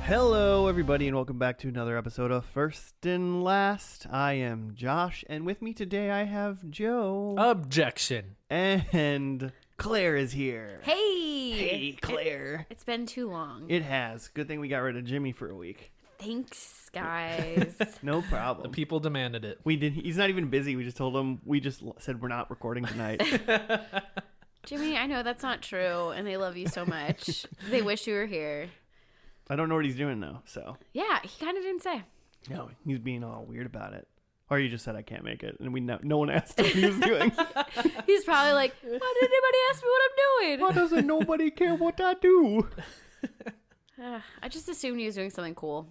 Hello, everybody, and welcome back to another episode of First and Last. I am Josh, and with me today I have Joe. Objection. And Claire is here. Hey! Hey, Claire. It's been too long. It has. Good thing we got rid of Jimmy for a week. Thanks, guys. No problem. The people demanded it. We did. He's not even busy. We just told him. We just said we're not recording tonight. Jimmy, I know that's not true, and they love you so much. They wish you were here. I don't know what he's doing though. So Yeah, he kind of didn't say. no, he's being all weird about it. Or you just said I can't make it, and no one asked him what he was doing. He's probably like, why did anybody ask me what I'm doing? Why doesn't nobody care what I do? I just assumed he was doing something cool.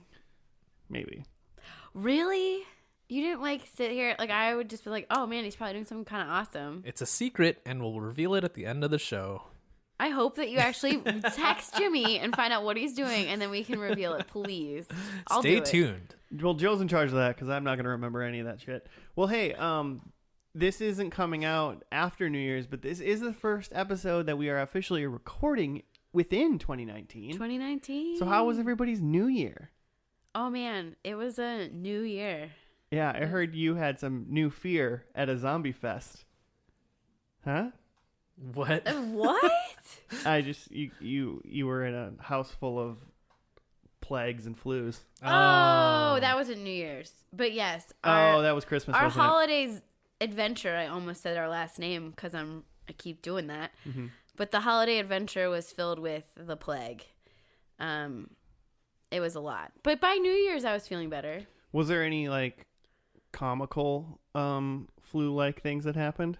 Maybe. Really? You didn't like sit here? Like, I would just be like, oh man, he's probably doing something kind of awesome. It's a secret, and we'll reveal it at the end of the show. I hope that you actually text Jimmy and find out what he's doing, and then we can reveal it, please. I'll Stay do it. tuned. Well, Joe's in charge of that because I'm not going to remember any of that shit. Well, hey, this isn't coming out after New Year's, but this is the first episode that we are officially recording within 2019. 2019. So how was everybody's New Year? Oh man, it was a new year. Yeah, I heard you had some new fear at a zombie fest. Huh? What? What? I just you were in a house full of plagues and flus. Oh, that wasn't New Year's. But yes. That was Christmas. Our wasn't holidays adventure, I almost said our last name because I keep doing that. Mm-hmm. But the holiday adventure was filled with the plague. It was a lot. But by New Year's, I was feeling better. Was there any like comical flu-like things that happened?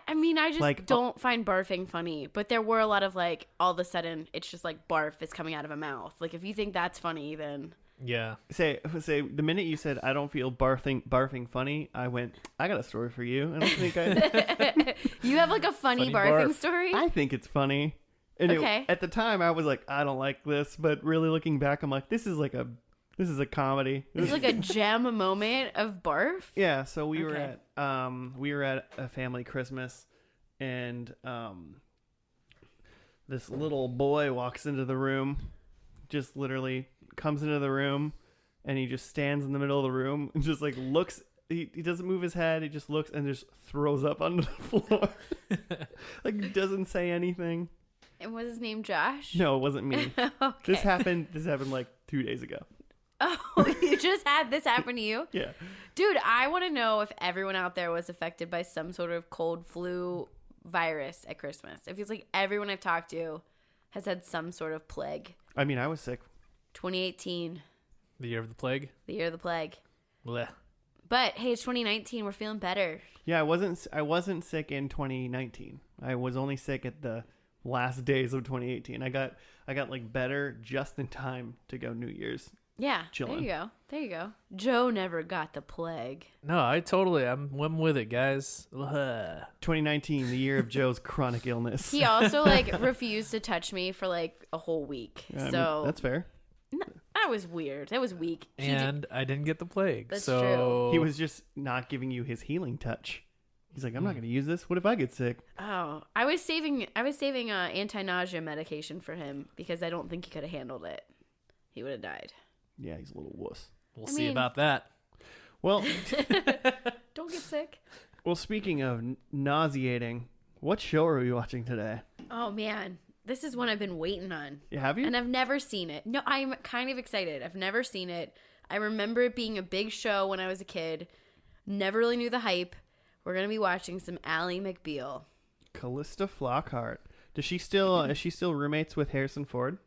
I mean, I just Like, don't find barfing funny. But there were a lot of like, all of a sudden, it's just like barf is coming out of a mouth. Like, if you think that's funny, then... Yeah. Say the minute you said I don't feel barfing funny, I went, I got a story for you. I don't think I You have like a funny Funny barfing barf. story? I think it's funny. And Okay. at the time I was like, I don't like this, but really looking back I'm like, this is a comedy. It's like a gem moment of barf? Yeah, so we Okay. were at a family Christmas, and this little boy walks into the room, just literally comes into the room, and he just stands in the middle of the room and just like looks. He doesn't move his head. He just looks and just throws up onto the floor. Like he doesn't say anything. And was his name Josh? No, it wasn't me. Okay. This happened like 2 days ago. Oh, you just had this happen to you? Yeah. Dude, I want to know if everyone out there was affected by some sort of cold flu virus at Christmas. It feels like everyone I've talked to has had some sort of plague. I mean, I was sick. 2018, The year of the plague? the year of the plague. Blech. But hey, it's 2019. We're feeling better. Yeah, I wasn't sick in 2019. I was only sick at the last days of 2018. I got like better just in time to go New Year's. Yeah, Chilling. There you go. Joe never got the plague. No, I'm with it, guys. Ugh. 2019, the year of Joe's chronic illness. He also like refused to touch me for like a whole week. I mean, So that's fair. that was weird. That was weak. And I didn't get the plague. That's so true. He was just not giving you his healing touch. He's like, I'm not going to use this. What if I get sick? Oh, I was saving anti-nausea medication for him because I don't think he could have handled it. He would have died. Yeah, he's a little wuss. We'll I see mean- about that. Well, Don't get sick. speaking of nauseating, what show are we watching today? Oh man, this is one I've been waiting on. Have you? And I've never seen it. No, I'm kind of excited. I've never seen it. I remember it being a big show when I was a kid. Never really knew the hype. We're going to be watching some Ally McBeal. Callista Flockhart. Is she still roommates with Harrison Ford?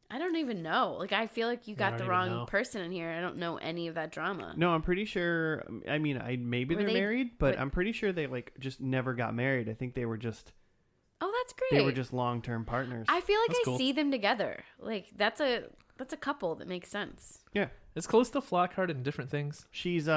I don't even know. Like, I feel like you I got don't the even wrong know. person in here. I don't know any of that drama. No, I'm pretty sure. I mean, maybe Were they're they- married, but were- I'm pretty sure they like just never got married. I think they were just Oh, that's great. long-term partners. I feel like That's I cool. see them together. Like, that's a couple that makes sense. Yeah, Is Callista Flockhart in different things? she was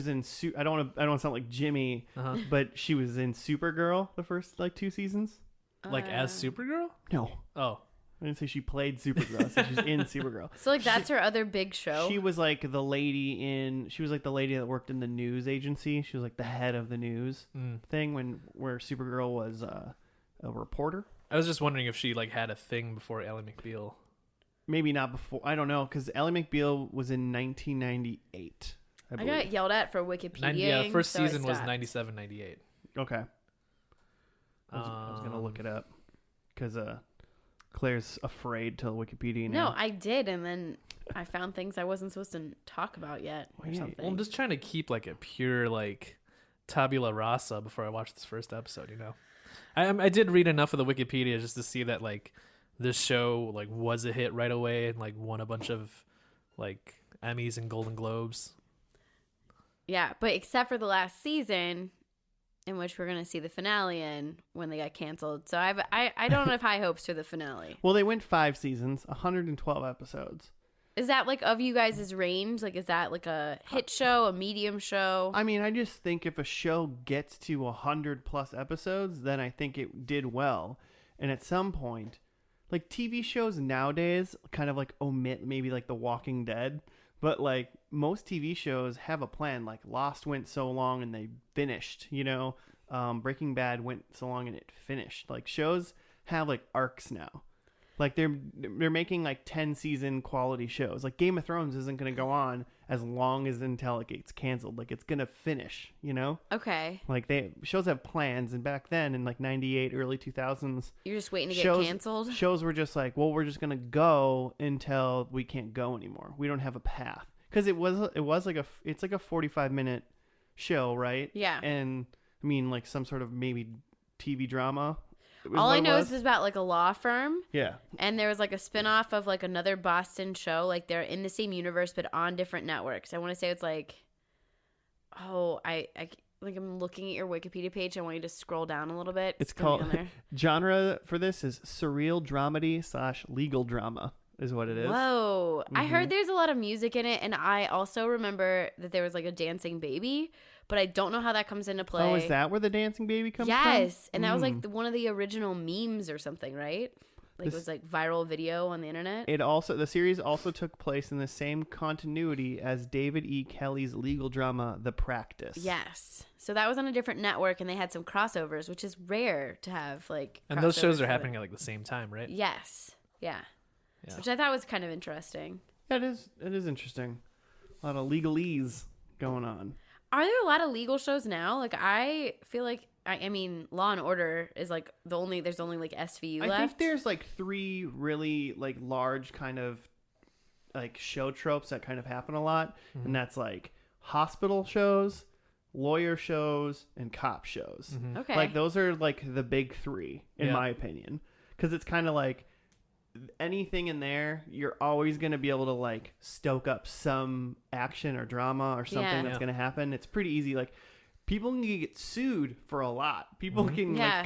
in. I don't want to sound like Jimmy, Uh-huh. but she was in Supergirl the first like 2 seasons. Like as Supergirl? No, Oh. I didn't say she played Supergirl. I said she's in Supergirl. So, like, that's her other big show. She was like the lady that worked in the news agency. She was like the head of the news thing where Supergirl was a reporter. I was just wondering if she like had a thing before Ally McBeal. Maybe not before. I don't know, because Ally McBeal was in 1998. I I believe. got yelled at for Wikipedia. Yeah, the first season was 97, 98. Okay. I was gonna look it up because Claire's afraid to Wikipedia now. No, I did, and then I found things I wasn't supposed to talk about yet or Yeah, something. Well, I'm just trying to keep like a pure like tabula rasa before I watch this first episode. You know, I did read enough of the Wikipedia just to see that like this show like was a hit right away and like won a bunch of like Emmys and Golden Globes. Yeah, but except for the last season, in which we're gonna see the finale in when they got canceled. So I don't have high hopes for the finale. Well, they went 5 seasons, 112 episodes. Is that like of you guys' range? Like, is that like a hit show, a medium show? I mean, I just think if a show gets to 100 plus episodes, then I think it did well. And at some point, like TV shows nowadays kind of like omit maybe like The Walking Dead, but like most TV shows have a plan. Like Lost went so long and they finished, you know. Breaking Bad went so long and it finished. Like shows have like arcs now. Like they're making like 10 season quality shows. Like Game of Thrones isn't going to go on as long as until it gets canceled. Like it's going to finish, you know? Okay. Like shows have plans, and back then in like 98 early 2000s, You're just waiting to get shows, canceled? Shows were just like, well, we're just going to go until we can't go anymore. We don't have a path. Cuz it's like a 45-minute show, right? Yeah. And I mean like some sort of maybe TV drama. All I know is it's about like a law firm. Yeah. And there was like a spinoff of like another Boston show. Like they're in the same universe but on different networks. I want to say it's like, I like I'm looking at your Wikipedia page. I want you to scroll down a little bit. It's gonna be called on there. genre for this is surreal dramedy / legal drama is what it is. Whoa. I heard there's a lot of music in it, and I also remember that there was like a dancing baby, but I don't know how that comes into play. Oh, is that where the dancing baby comes from? Yes, and that was like one of the original memes or something, right? Like it was like viral video on the internet. The series also took place in the same continuity as David E. Kelly's legal drama The Practice. Yes. So that was on a different network, and they had some crossovers, which is rare to have like And those shows crossovers are for happening it. at like the same time, right? Yes. Yeah. Yeah. Which I thought was kind of interesting. It is interesting. A lot of legalese going on. Are there a lot of legal shows now? Like I feel like I mean Law and Order is like there's only like SVU left. I think there's like 3 really like large kind of like show tropes that kind of happen a lot, and that's like hospital shows, lawyer shows, and cop shows. Okay. Like those are like the big 3 in my opinion, because it's kind of like anything in there, you're always going to be able to like stoke up some action or drama or something that's going to happen. It's pretty easy. Like people can get sued for a lot. People can like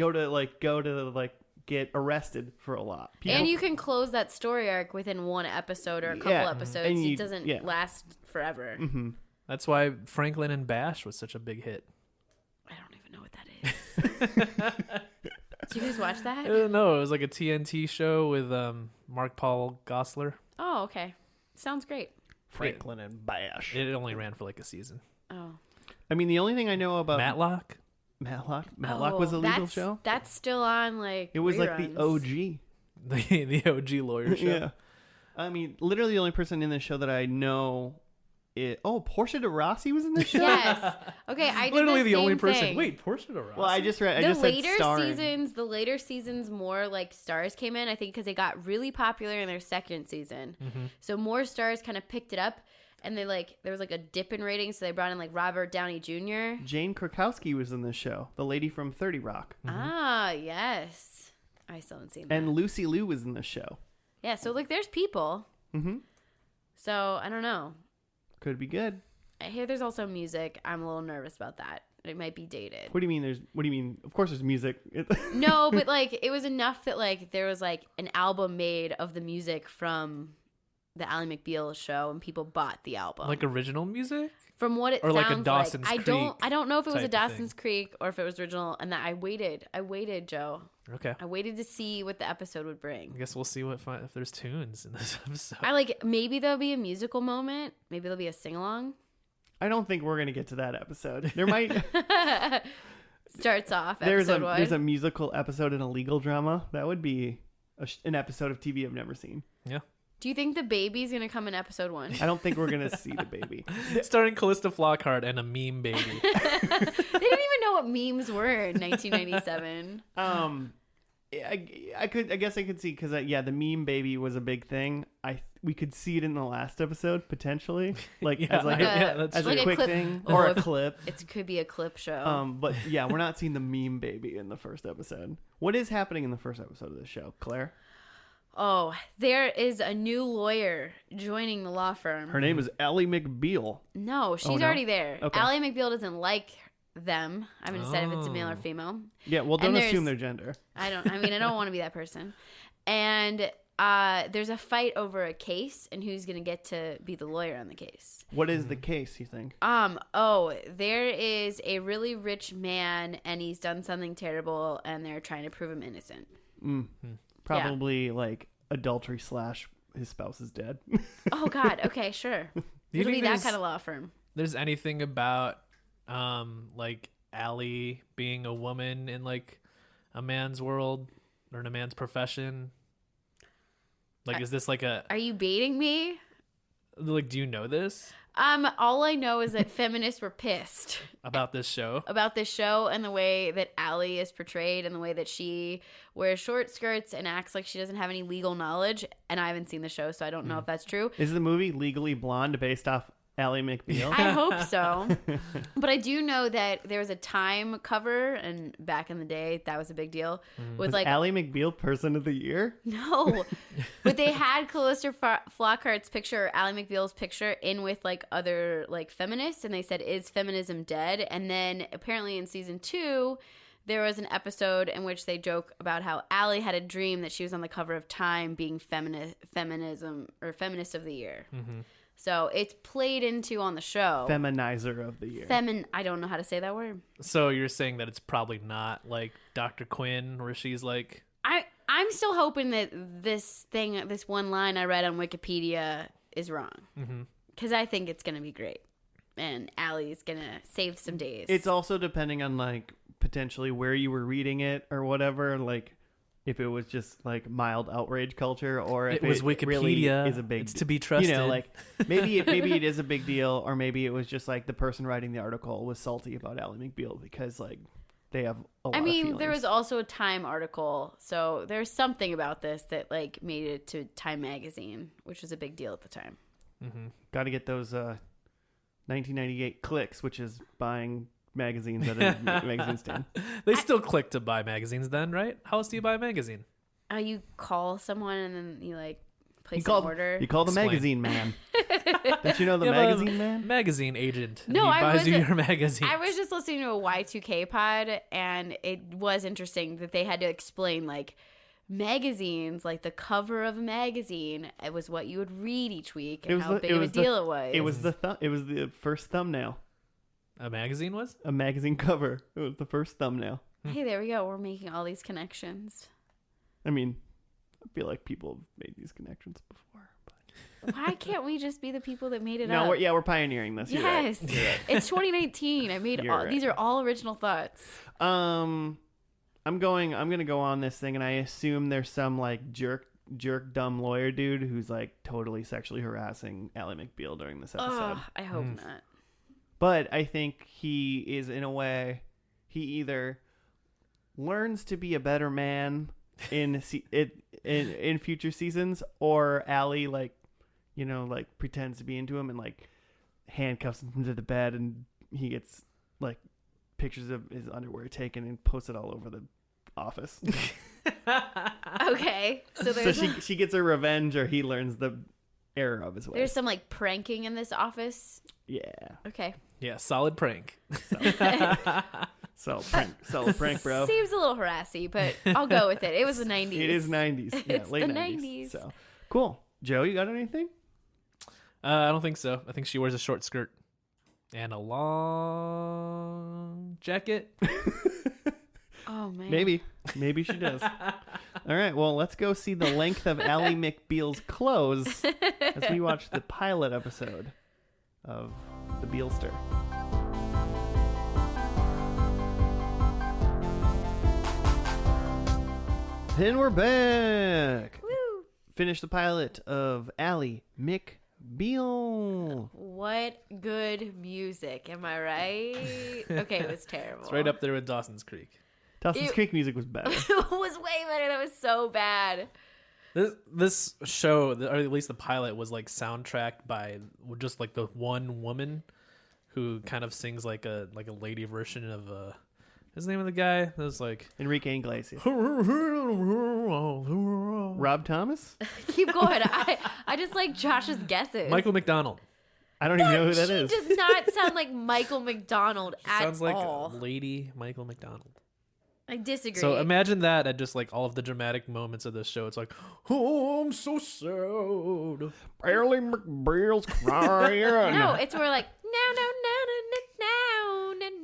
go to get arrested for a lot. And you can close that story arc within one episode or a couple episodes. It doesn't last forever. Mm-hmm. That's why Franklin and Bash was such a big hit. I don't even know what that is. Did you guys watch that? No, it was like a TNT show with Mark Paul Gosselaar. Oh, okay. Sounds great. Franklin and Bash. It only ran for like a season. Oh. I mean, the only thing I know about Matlock was a legal show. That's still on like It was like the reruns. OG. the OG lawyer show. Yeah. I mean, literally the only person in this show that I know Portia de Rossi was in this show? Yes. Okay, I did Literally the same only person. thing. Wait, Portia de Rossi? Well, I just read. I The just said later starring. the later seasons, more like stars came in. I think because they got really popular in their second season, so more stars kind of picked it up, and there was like a dip in ratings, so they brought in like Robert Downey Jr. Jane Krakowski was in this show, the lady from 30 Rock, Ah, yes, I still haven't seen that. and Lucy Liu was in this show. Yeah, so like there's people. Mm-hmm. So I don't know. Could be good. I hear there's also music. I'm a little nervous about that. It might be dated. What do you mean? What do you mean? Of course, there's music. No, but like it was enough that like there was like an album made of the music from the Ally McBeal show, and people bought the album. Like original music? From what it Or sounds like a Dawson's like. Creek I don't know if it was a type of Dawson's Creek or if it was original, and that I waited, Joe. Okay. I waited to see what the episode would bring. I guess we'll see if there's tunes in this episode. Maybe there'll be a musical moment. Maybe there'll be a sing along. I don't think we're gonna get to that episode. There might. Starts off. There's episode a musical episode in a legal drama. That would be an episode of TV I've never seen. Yeah. Do you think the baby's gonna come in episode 1? I don't think we're gonna see the baby. Starring Callista Flockhart and a meme baby. They didn't even know what memes were in 1997. I guess I could see because the meme baby was a big thing. We could see it in the last episode potentially, like Yeah, as like that's as like a a quick clip. thing Oh, or a if- clip. It could be a clip show. But yeah, we're not seeing the meme baby in the first episode. What is happening in the first episode of the show, Claire? Oh, there is a new lawyer joining the law firm. Her name is Ally McBeal. No, she's no? already there. Okay. Ally McBeal doesn't like them. I haven't decided if it's a male or female. Yeah, well, don't And assume there's- their gender. I don't want to be that person. And there's a fight over a case and who's going to get to be the lawyer on the case. What is the case, you think? There is a really rich man and he's done something terrible and they're trying to prove him innocent. Probably like adultery / his spouse is dead. Oh God. Okay, sure. you It'll think be that there's- kind of law firm. There's anything about like Allie being a woman in like a man's world or in a man's profession? Like, is this like Are you baiting me? like, do you know this All I know is that feminists were pissed about this show? about this show and the way that Allie is portrayed and the way that she wears short skirts and acts like she doesn't have any legal knowledge. And I haven't seen the show, so I don't know if that's true. Is the movie Legally Blonde based off Ally McBeal? I hope so. But I do know that there was a Time cover, and back in the day, that was a big deal. With Was like, Ally McBeal Person of the Year? no. But they had Callista Flockhart's picture, or Ally McBeal's picture, in with like other like feminists, and they said, "Is feminism dead?" And then apparently in season 2, there was an episode in which they joke about how Ally had a dream that she was on the cover of Time being feminism or feminist of the year. So it's played into on the show. Feminizer of the Year. I don't know how to say that word. So you're saying that it's probably not like Dr. Quinn, where she's like, I'm still hoping that this one line I read on Wikipedia is wrong. Because I think it's going to be great. And Allie's going to save some days. It's also depending on like potentially where you were reading it or whatever, like if it was just like mild outrage culture or if it was really Wikipedia. is a big It's to be trusted. You know, like maybe it is a big deal, or maybe it was just like the person writing the article was salty about Ally McBeal because like they have a lot of feelings. There was also a Time article, so there's something about this that like made it to Time magazine, which was a big deal at the time. Got to get those 1998 clicks, which is buying magazines at a magazine stand. They still click to buy magazines then, right? How else do you buy a magazine? You call someone and then you like place You an order. call the Explain. magazine man. Don't you know the You have a magazine man? Magazine agent. And No, he I buys you wasn't- your magazine. I was just listening to a Y2K pod, and it was interesting that they had to explain like magazines, like the cover of a magazine, it was what you would read each week and how big of a deal it was. It was the first thumbnail. A magazine was? A magazine cover. It was the first thumbnail. Hey, there we go. We're making all these connections. I mean, I feel like people have made these connections before. But... Why can't we just be the people that made it No, up? we're pioneering this. You're right. Yes, it's 2019. I made You're all right. these are all original thoughts. I'm gonna go on this thing, and I assume there's some like jerk dumb lawyer dude who's like totally sexually harassing Ally McBeal during this episode. Oh, I hope not. But I think he is, in a way, he either learns to be a better man in future seasons, or Ally like pretends to be into him and like handcuffs him to the bed, and he gets like pictures of his underwear taken and posted all over the office. Okay, so So there's she gets her revenge, or he learns the error of his ways. there's some like pranking in this office. Yeah. Okay, Yeah, solid prank. So prank, bro. seems a little harassy, but I'll go with it. It was the 90s. It is 90s. Yeah, It's late the 90s. 90s. So cool. Joe, you got anything? I don't think so. I think she wears a short skirt and a long jacket. Oh man. Maybe she does. All right. Well, let's go see the length of Ally McBeal's clothes as we watch the pilot episode of The Bealster. And we're back. Woo. finished the pilot of Ally McBeal. What good music, am I right? Okay, it was terrible. It's right up there with Dawson's Creek. Dawson's Creek music was better. It was way better. That was so bad. This show, or at least the pilot, was like soundtracked by just like the one woman who kind of sings like a lady version of what's the name of the guy? That was like Enrique Iglesias. Rob Thomas? Keep going. I just like Josh's guesses. Michael McDonald. I don't even know who that She is. does not sound like Michael McDonald at Sounds like all. Lady Michael McDonald. I disagree. So imagine that at just like all of the dramatic moments of this show. It's like, oh, I'm so sad. Ally McBeal's crying. No, it's more like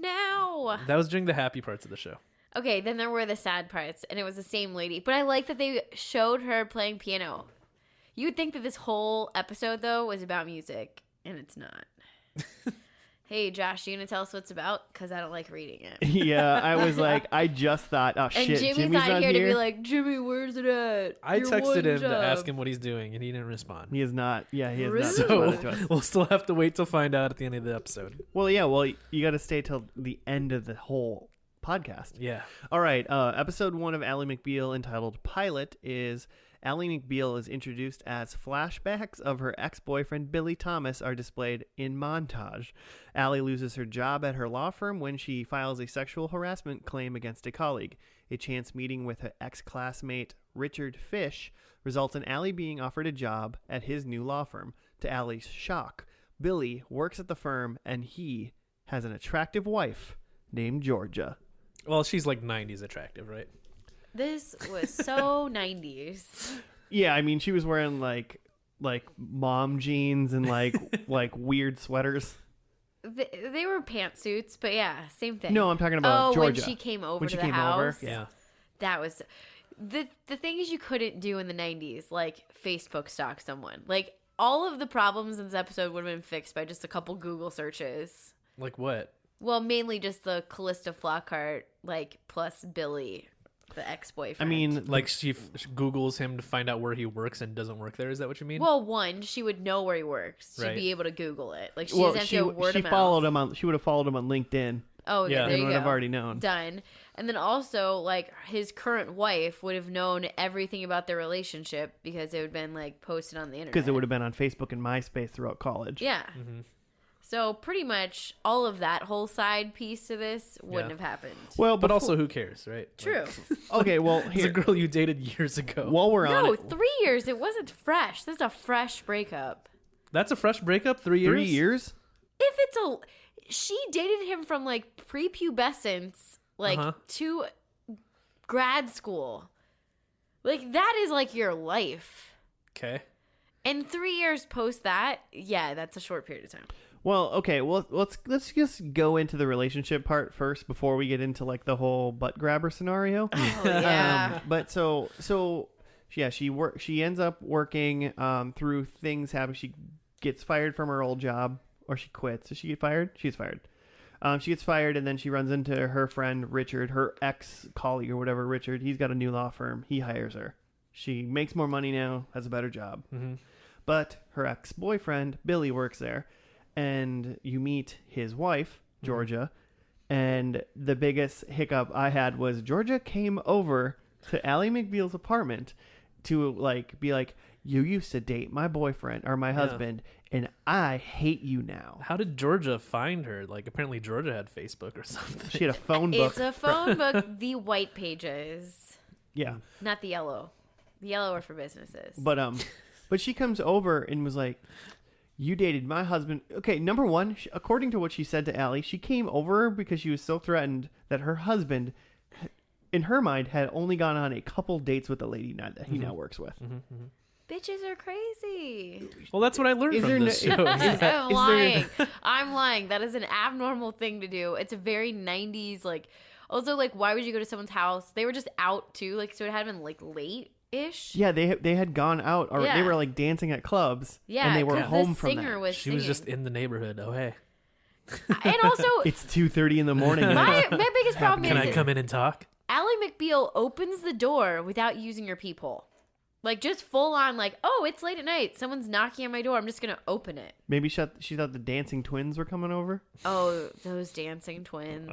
no. That was during the happy parts of the show. Okay, then there were the sad parts, and it was the same lady. But I like that they showed her playing piano. You would think that this whole episode, though, was about music, and it's not. Hey, Josh, you gonna tell us what it's about? Because I don't like reading it. Yeah, I was like, I just thought, oh And shit, Jimmy's not here to be like, Jimmy, where's it at? I Your texted one him to job." ask him what he's doing, and he didn't respond. He is not. Yeah, he is Really? not. So responded to us. we'll still have to wait to find out at the end of the episode. Well, yeah, you got to stay till the end of the whole podcast. Yeah. All right, episode 1 of Ally McBeal, entitled Pilot, is Ally McBeal is introduced as flashbacks of her ex-boyfriend Billy Thomas are displayed in montage. Ally loses her job at her law firm when she files a sexual harassment claim against a colleague. A chance meeting with her ex-classmate Richard Fish results in Ally being offered a job at his new law firm. To Ally's shock, Billy works at the firm and he has an attractive wife named Georgia. Well, she's like 90s attractive, right? This was so 90s. Yeah, I mean, she was wearing like mom jeans and like weird sweaters. They were pantsuits, but yeah, same thing. No, I'm talking about Georgia. when she came over When to she the came house. over, Yeah. That was the things you couldn't do in the 90s, like Facebook stalk someone. Like all of the problems in this episode would have been fixed by just a couple Google searches. Like what? Well, mainly just the Callista Flockhart, like plus Billy, the ex-boyfriend. I mean, Like she Googles him to find out where he works and doesn't work there. Is that what you mean? well, one, she would know where he works. She'd Right. be able to Google it. Like she well, doesn't have to go word she of followed mouth. him on. She would have followed him on LinkedIn. Oh, Yeah. yeah, there and you would go. have already known. Done. And then also, like, his current wife would have known everything about their relationship because it would have been, like, posted on the internet. Because it would have been on Facebook and MySpace throughout college. Yeah. Mm-hmm. So pretty much all of that whole side piece to this wouldn't Yeah. have happened. Well, But befo- also, who cares, right? True. okay. Well, It's a here, girl you dated years ago. while we're on No, it, 3 years. It wasn't fresh. This is a fresh breakup. That's a fresh breakup. 3 years. 3 years. If it's she dated him from like prepubescence, like Uh-huh. to grad school. Like that is like your life. Okay. And 3 years post that, yeah, that's a short period of time. Well, okay. Well, let's just go into the relationship part first before we get into like the whole butt grabber scenario. Oh yeah. But so yeah, she ends up working through things happen. She gets fired from her old job, or she quits. Does she get fired? She's fired. She gets fired, and then she runs into her friend Richard, her ex-colleague or whatever. Richard, he's got a new law firm. He hires her. She makes more money now, has a better job. Mm-hmm. But her ex-boyfriend Billy works there, and you meet his wife Georgia. And the biggest hiccup I had was Georgia came over to Ally McBeal's apartment to like be like, you used to date my boyfriend or my husband, and I hate you now. How did Georgia find her? Like, apparently Georgia had Facebook or something. She had a phone book. It's a phone book, the white pages, Yeah, not the yellow. The yellow are for businesses. but she comes over and was like, you dated my husband. Okay, number one, according to what she said to Ally, she came over because she was so threatened that her husband, in her mind, had only gone on a couple dates with the lady that he now works with. Bitches are crazy. Well, that's what I learned Is from there this no- show. I'm Is lying. I'm lying. That is an abnormal thing to do. It's a very 90s, like, also, like, why would you go to someone's house? They were just out, too. Like, so it had been, like, late-ish. Yeah, they had gone out, or they Yeah. were like dancing at clubs, Yeah, and they were 'cause home the from singer that. was She was just singing. in the neighborhood. Oh, hey. And also, It's 2:30 in the morning. and my biggest problem Can is I come in and talk? Ally McBeal opens the door without using her peephole. Like, just full on, like, oh, it's late at night. Someone's knocking on my door. I'm just going to open it. Maybe she thought the dancing twins were coming over. Oh, those dancing twins.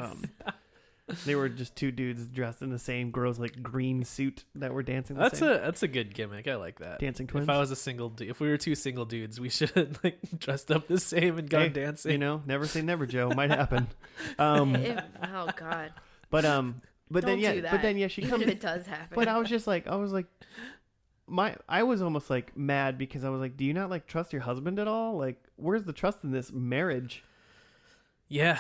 They were just two dudes dressed in the same gross, like, green suit that were dancing the That's same. that's a good gimmick. I like that. Dancing twins. If I was a single if we were two single dudes, we should have like dressed up the same and gone Hey, dancing. You know, never say never, Joe. Might happen. Oh, God. But Don't then do that. she Even comes. if it does happen. But I was almost like mad because I was like, do you not like trust your husband at all? Like, where's the trust in this marriage? Yeah.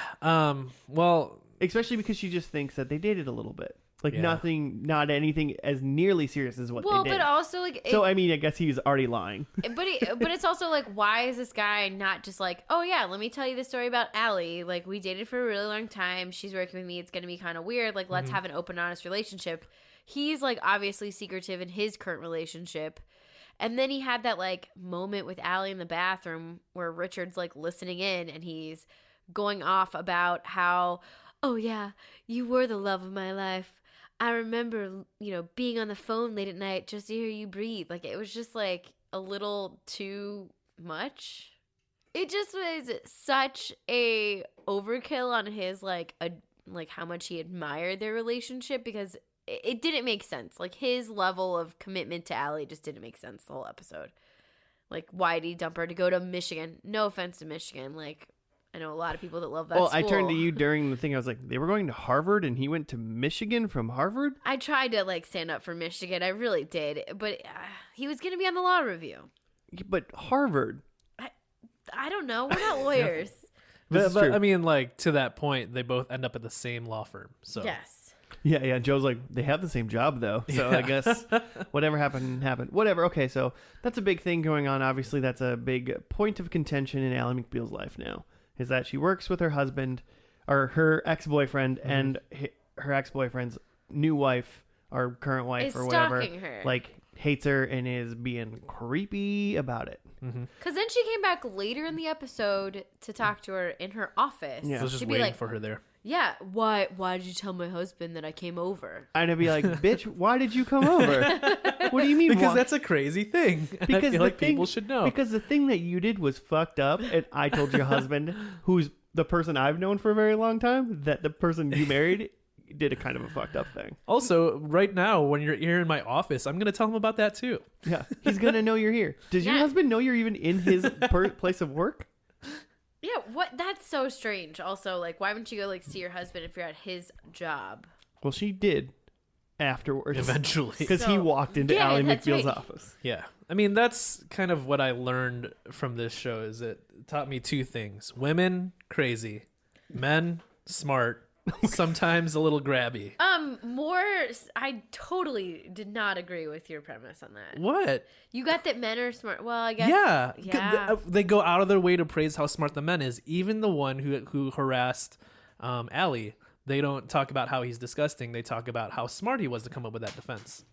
Well, Especially because she just thinks that they dated a little bit. Like Yeah. not anything as nearly serious as what they did. but also, like... So, I mean, I guess he's already lying. But it's also like, why is this guy not just like, oh yeah, let me tell you the story about Ally. Like, we dated for a really long time. She's working with me. It's gonna be kind of weird. Like, let's have an open, honest relationship. He's like obviously secretive in his current relationship. And then he had that like moment with Ally in the bathroom where Richard's like listening in and he's going off about how, oh yeah, you were the love of my life. I remember, being on the phone late at night just to hear you breathe. Like, it was just, like, a little too much. It just was such a overkill on his, like how much he admired their relationship because it didn't make sense. Like, his level of commitment to Ally just didn't make sense the whole episode. Like, why did he dump her to go to Michigan? No offense to Michigan. Like, I know a lot of people that love that school. I turned to you during the thing. I was like, they were going to Harvard and he went to Michigan from Harvard? I tried to, like, stand up for Michigan. I really did. But he was going to be on the law review. But Harvard. I don't know. We're not lawyers. This is but true. I mean, like, to that point, they both end up at the same law firm. So Yes. Yeah. Joe's like, they have the same job, though. So I guess whatever happened. Whatever. Okay, so that's a big thing going on. Obviously, that's a big point of contention in Ally McBeal's life now, is that she works with her husband, or her ex-boyfriend, and her ex-boyfriend's new wife, or current wife, Is or whatever, stalking her. like, hates her and is being creepy about it. Because then she came back later in the episode to talk to her in her office. Yeah. I was just She'd be waiting like, for her there. yeah, why did you tell my husband that I came over? And I'd be like, bitch, why did you come over? What do you mean? Because why? that's a crazy thing. And I feel like people should know. Because the thing that you did was fucked up, and I told your husband, who's the person I've known for a very long time, that the person you married did a kind of a fucked up thing. Also, right now, when you're here in my office, I'm going to tell him about that too. Yeah, he's gonna know you're here. Does your Yeah. husband know you're even in his place of work? Yeah, what? That's so strange. Also, like, why wouldn't you go, like, see your husband if you're at his job? Well, she did afterwards. Eventually. Because he So- walked into Yeah, Ally that's McBeal's right. office. Yeah. I mean, that's kind of what I learned from this show is it taught me two things. Women, crazy. Men, smart. Sometimes a little grabby. I totally did not agree with your premise on that. What? You got that men are smart. Well, I guess. Yeah. Yeah. They go out of their way to praise how smart the men is. Even the one who harassed Ally, they don't talk about how he's disgusting. They talk about how smart he was to come up with that defense.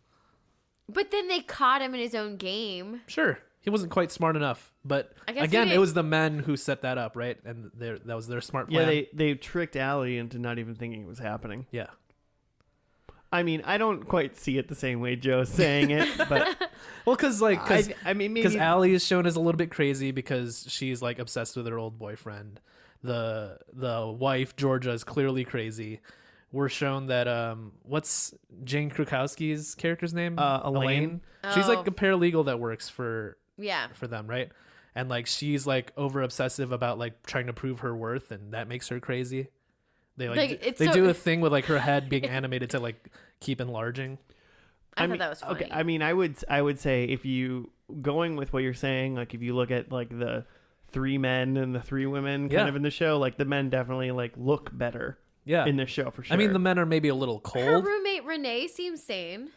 But then they caught him in his own game. Sure. He wasn't quite smart enough. But I guess again, he it was the men who set that up, right? And that was their smart plan. Yeah, they tricked Ally into not even thinking it was happening. Yeah. I mean, I don't quite see it the same way Joe's saying it, but Well, because I mean, maybe because Ally is shown as a little bit crazy because she's like obsessed with her old boyfriend. The wife Georgia is clearly crazy. We're shown that what's Jane Krakowski's character's name? Elaine. She's like Oh. a paralegal that works for Yeah. them, right? And like she's like over obsessive about like trying to prove her worth, and that makes her crazy. They Like, it's they so- do a thing with like her head being animated to like keep enlarging. I mean, thought that was funny. okay. I mean, I would say if you going with what you're saying, like if you look at like the 3 men and the 3 women kind Yeah. of in the show, like the men definitely like look better Yeah. in this show for sure. I mean, the men are maybe a little Her cold. roommate Renee seems sane.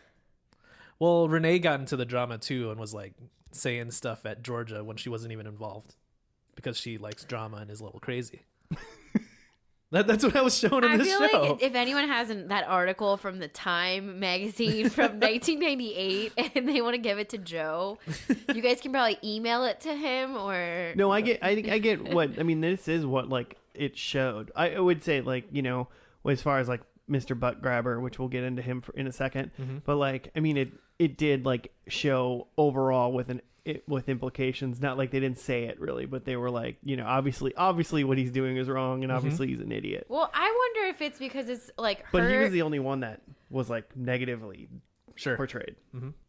Well, Renee got into the drama too and was like saying stuff at Georgia when she wasn't even involved because she likes drama and is a little crazy. That's what I was shown in I this feel show. like if anyone has that article from the Time magazine from 1998 and they want to give it to Joe, you guys can probably email it to him or No, I get what I mean. This is what like it showed. I would say like as far as like Mr. Butt Grabber, which we'll get into him in a second. Mm-hmm. But like I mean it did like show overall with implications. Not like they didn't say it really, but they were like, you know, obviously what he's doing is wrong, and obviously he's an idiot. Well, I wonder if it's because it's like her. But he was the only one that was like negatively portrayed.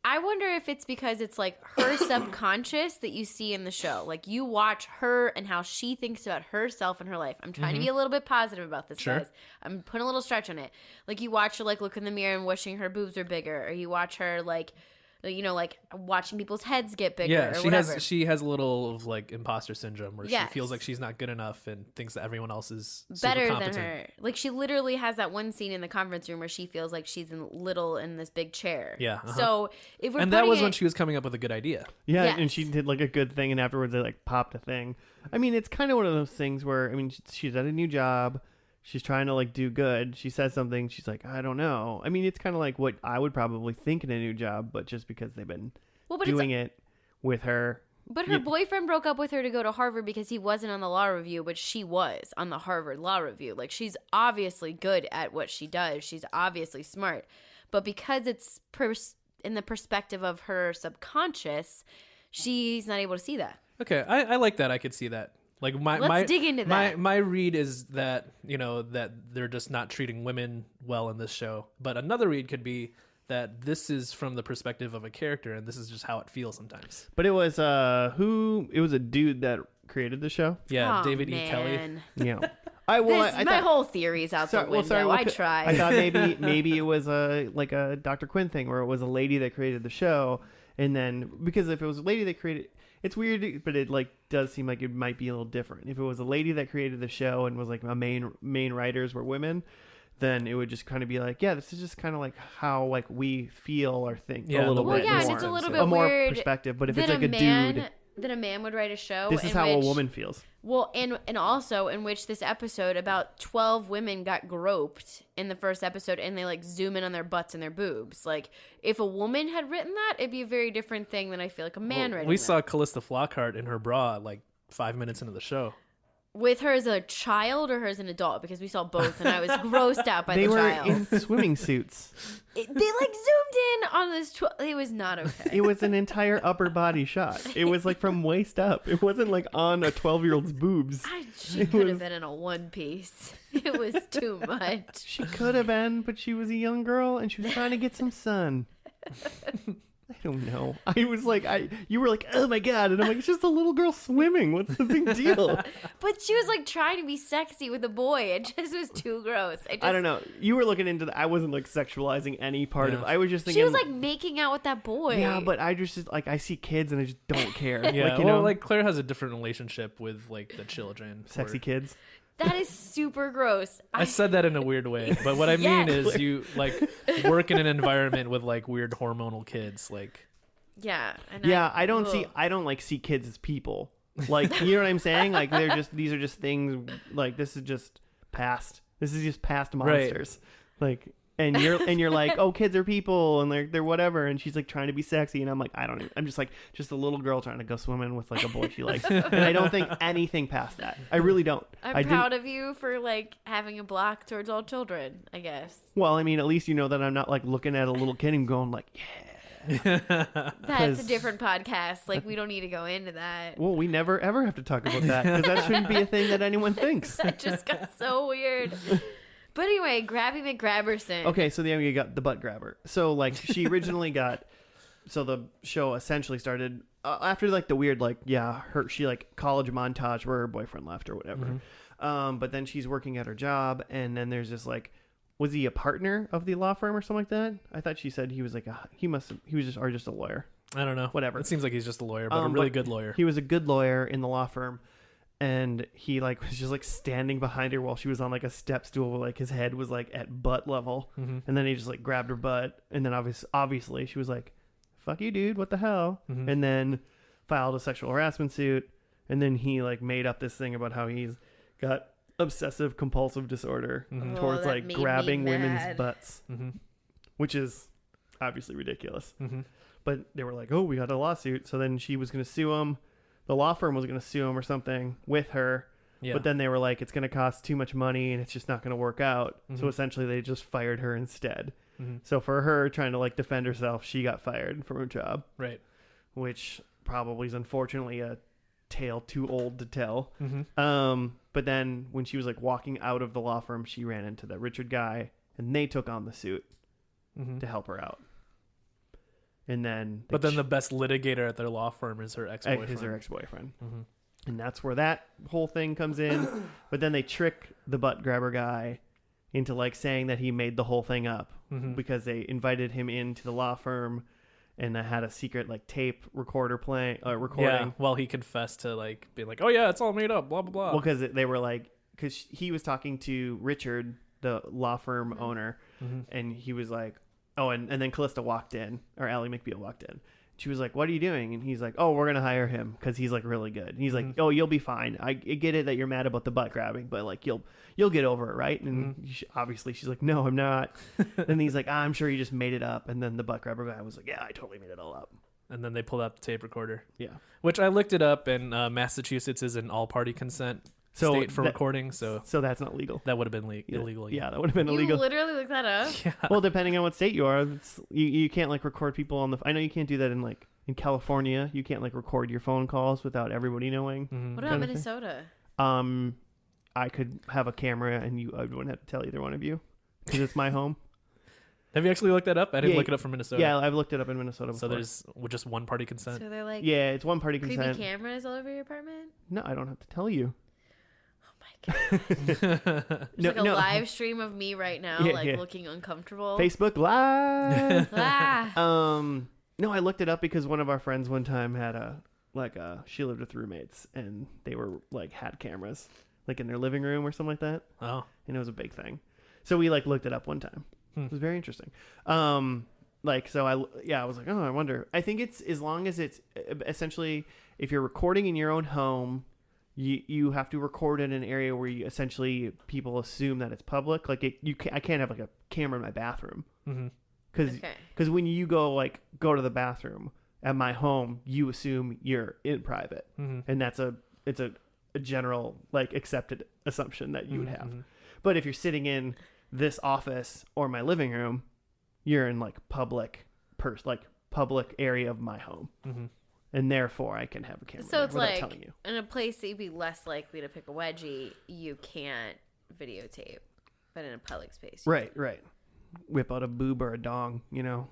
I wonder if it's because it's like her subconscious that you see in the show. Like you watch her and how she thinks about herself and her life. I'm trying to be a little bit positive about this, guys. I'm putting a little stretch on it. Like you watch her like look in the mirror and wishing her boobs were bigger, or you watch her like, you know, like watching people's heads get bigger. Yeah, or whatever. she has a little of like imposter syndrome where Yes. she feels like she's not good enough and thinks that everyone else is better super than competent. her. Like she literally has that one scene in the conference room where she feels like she's in this big chair. Yeah. So if we're And that putting was it, when she was coming up with a good idea. Yeah, Yes. and she did like a good thing, and afterwards they like popped a thing. I mean, it's kind of one of those things where, I mean, she's at a new job. She's trying to like do good. She says something. She's like, I don't know. I mean, it's kind of like what I would probably think in a new job, but just because they've been doing it with her. But her boyfriend broke up with her to go to Harvard because he wasn't on the law review, but she was on the Harvard law review. Like she's obviously good at what she does. She's obviously smart. But because it's in the perspective of her subconscious, she's not able to see that. Okay, I like that. I could see that. Like Let's dig into that. My read is that, you know, that they're just not treating women well in this show. But another read could be that this is from the perspective of a character, and this is just how it feels sometimes. But it was it was a dude that created the show. Yeah, Oh, David man. E. Kelly. Yeah. My thought, whole theory's out the window. I tried. I thought maybe it was like a Dr. Quinn thing where it was a lady that created the show, and then because if it was a lady that created, it's weird, but it like does seem like it might be a little different. If it was a lady that created the show and was like a main writers were women, then it would just kind of be like, yeah, this is just kind of like how like we feel or think Yeah, a little the way bit Well, yeah, more. and it's a little a bit more weird perspective. But if that it's like a dude, that a man would write a show. this is in how a which- woman feels. Well, and also in which this episode, about 12 women got groped in the first episode, and they like zoom in on their butts and their boobs. Like, if a woman had written that, it'd be a very different thing than I feel like a man writing We that. saw Callista Flockhart in her bra like 5 minutes into the show. With her as a child or her as an adult, because we saw both, and I was grossed out by They the were child. in swimming suits. They like zoomed in on this. It was not okay. It was an entire upper body shot. It was like from waist up. It wasn't like on a 12-year-old's boobs. She could have been in a one piece. It was too much. She could have been, but she was a young girl and she was trying to get some sun. I don't know. I was like, you were like, oh my God. And I'm like, it's just a little girl swimming. What's the big deal? But she was like trying to be sexy with a boy. It just was too gross. I don't know. You were looking into I wasn't like sexualizing any part of I was just thinking. She was like making out with that boy. Yeah, but I just like, I see kids and I just don't care. Yeah, like, you well, know, like Claire has a different relationship with like the children. sexy or- kids. That is super gross. I said that in a weird way, but what I mean is you like work in an environment with like weird hormonal kids, like. Yeah. And Yeah, I ugh. don't like see kids as people. Like, you know what I'm saying? Like these are just things like this is just past. This is just past monsters. Like and you're like, "Oh, kids are people and they're whatever." And she's like trying to be sexy and I'm like, I'm just like just a little girl trying to go swimming with like a boy she likes. And I don't think anything past that. I really don't. I'm proud of you for like having a block towards all children, I guess. Well, I mean, at least you know that I'm not like looking at a little kid and going like, "Yeah." That's a different podcast. Like, we don't need to go into that. Well, we never ever have to talk about that because that shouldn't be a thing that anyone thinks. That just got so weird. But anyway, Grabby McGrabberson. Okay, so then you got the butt grabber. So like she originally got, so the show essentially started after like the weird like she like college montage where her boyfriend left or whatever. But then she's working at her job, and then there's this like, was he a partner of the law firm or something like that? I thought she said he was like he was just a lawyer. I don't know. Whatever. It seems like he's just a lawyer, but a really good lawyer. He was a good lawyer in the law firm. And he like was just like standing behind her while she was on like a step stool where like his head was like at butt level. And then he just like grabbed her butt. And then obviously she was like, fuck you, dude. What the hell? And then filed a sexual harassment suit. And then he like made up this thing about how he's got obsessive compulsive disorder towards that like made me grabbing mad. women's butts, which is obviously ridiculous. But they were like, oh, we got a lawsuit. So then she was going to sue him. The law firm was going to sue him or something with her. Yeah. But then they were like, it's going to cost too much money and it's just not going to work out. So essentially they just fired her instead. Mhm. So for her trying to like defend herself, she got fired from her job, Right. which probably is unfortunately a tale too old to tell. Mm-hmm. But then when she was like walking out of the law firm, she ran into that Richard guy, and they took on the suit Mm-hmm. to help her out. And then, But then the best litigator at their law firm is her ex-boyfriend. is her ex-boyfriend, Mm-hmm. and that's where that whole thing comes in. But then they trick the butt grabber guy into like saying that he made the whole thing up Mm-hmm. because they invited him into the law firm, and I had a secret like tape recorder playing, recording. Yeah, well, he confessed to like being like, "Oh yeah, it's all made up." Blah blah blah. Well, because they were like, because he was talking to Richard, the law firm owner, Mm-hmm. and he was like, oh, and then Callista walked in, or Ally McBeal walked in. She was like, what are you doing? And he's like, oh, we're going to hire him because he's like really good. And he's like, oh, you'll be fine. I get it that you're mad about the butt grabbing, but like you'll get over it, right? And obviously she's like, no, I'm not. Then he's like, I'm sure you just made it up. And then the butt grabber guy was like, yeah, I totally made it all up. And then they pulled out the tape recorder. Yeah. Which I looked it up, and Massachusetts is an all-party consent state for recording, so that's not legal. that would have been illegal. Yeah, that would have been You illegal. literally looked that up? Yeah. Well, depending on what state you are, you can't like record people on the. I know you can't do that in California. You can't like record your phone calls without everybody knowing. Mhm. What about Kind of thing. Minnesota? I could have a camera and I wouldn't have to tell either one of you because it's my home. Have you actually looked that up? I didn't Yeah, look it up from Minnesota. Yeah, I've looked it up in Minnesota before. So there's just one party consent. So they're like yeah, it's one party creepy consent. cameras all over your apartment? No, I don't have to tell you. Oh my god. There's No, like a live stream of me right now, Yeah, like yeah. looking uncomfortable. Facebook Live. Ah. No, I looked it up because one of our friends one time had she lived with roommates and they were like had cameras like in their living room or something like that, Oh. and it was a big thing. So we like looked it up one time. It was very interesting. I was like, oh, I wonder. I think it's as long as it's essentially if you're recording in your own home, you have to record in an area where you essentially people assume that it's public. Like I can't have like a camera in my bathroom Mm-hmm. because when you go to the bathroom at my home, you assume you're in private, and it's a general like accepted assumption that you would have. Mm-hmm. But if you're sitting in this office or my living room, you're in like public area of my home, and therefore I can have a camera. So it's without like telling you. in a place that you'd be less likely to pick a wedgie, you can't videotape, but in a public space, you Right. Whip out a boob or a dong, you know.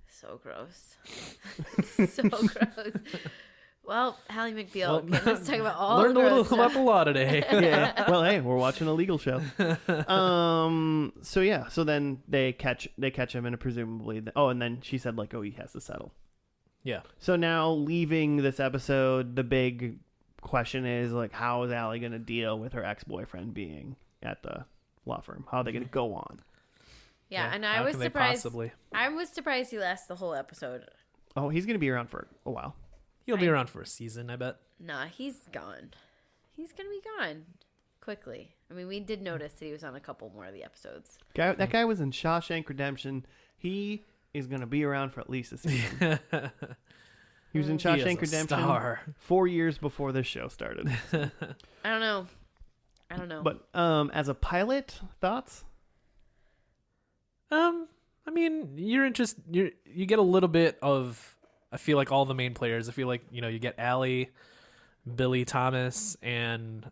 So gross. So gross. Well, Ally McBeal, let's talk about all Learned the a gross little stuff. about the law today. Yeah. Well, hey, we're watching a legal show. So then they catch him and presumably and then she said like, oh, he has to settle. Yeah. So now leaving this episode, the big question is like, how is Ally going to deal with her ex-boyfriend being at the law firm? How are they going to go on? Yeah, and I How was can they surprised. possibly? I was surprised he lasted the whole episode. Oh, he's going to be around for a while. He'll be around for a season, I bet. Nah, he's gone. He's gonna be gone quickly. I mean, we did notice that he was on a couple more of the episodes. That guy was in Shawshank Redemption. He is going to be around for at least a season. He was in He is Shawshank a Redemption star. 4 years before this show started. I don't know. But as a pilot, thoughts? I mean, you get a little bit of. I feel like all the main players. I feel like you get Ally, Billy Thomas, and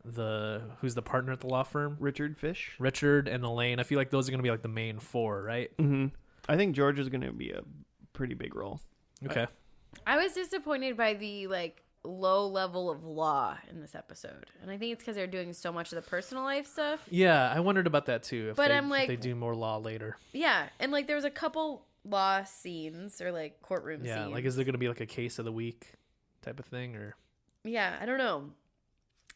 who's the partner at the law firm, Richard Fish. Richard and Elaine. I feel like those are going to be like the main four, right? Mm-hmm. I think George is going to be a pretty big role. Okay. I was disappointed by the low level of law in this episode, and I think it's because they're doing so much of the personal life stuff. Yeah, I wondered about that too. If they do more law later. Yeah, and there was a couple law scenes or courtroom Yeah, scenes. is there going to be a case of the week type of thing or? Yeah, I don't know.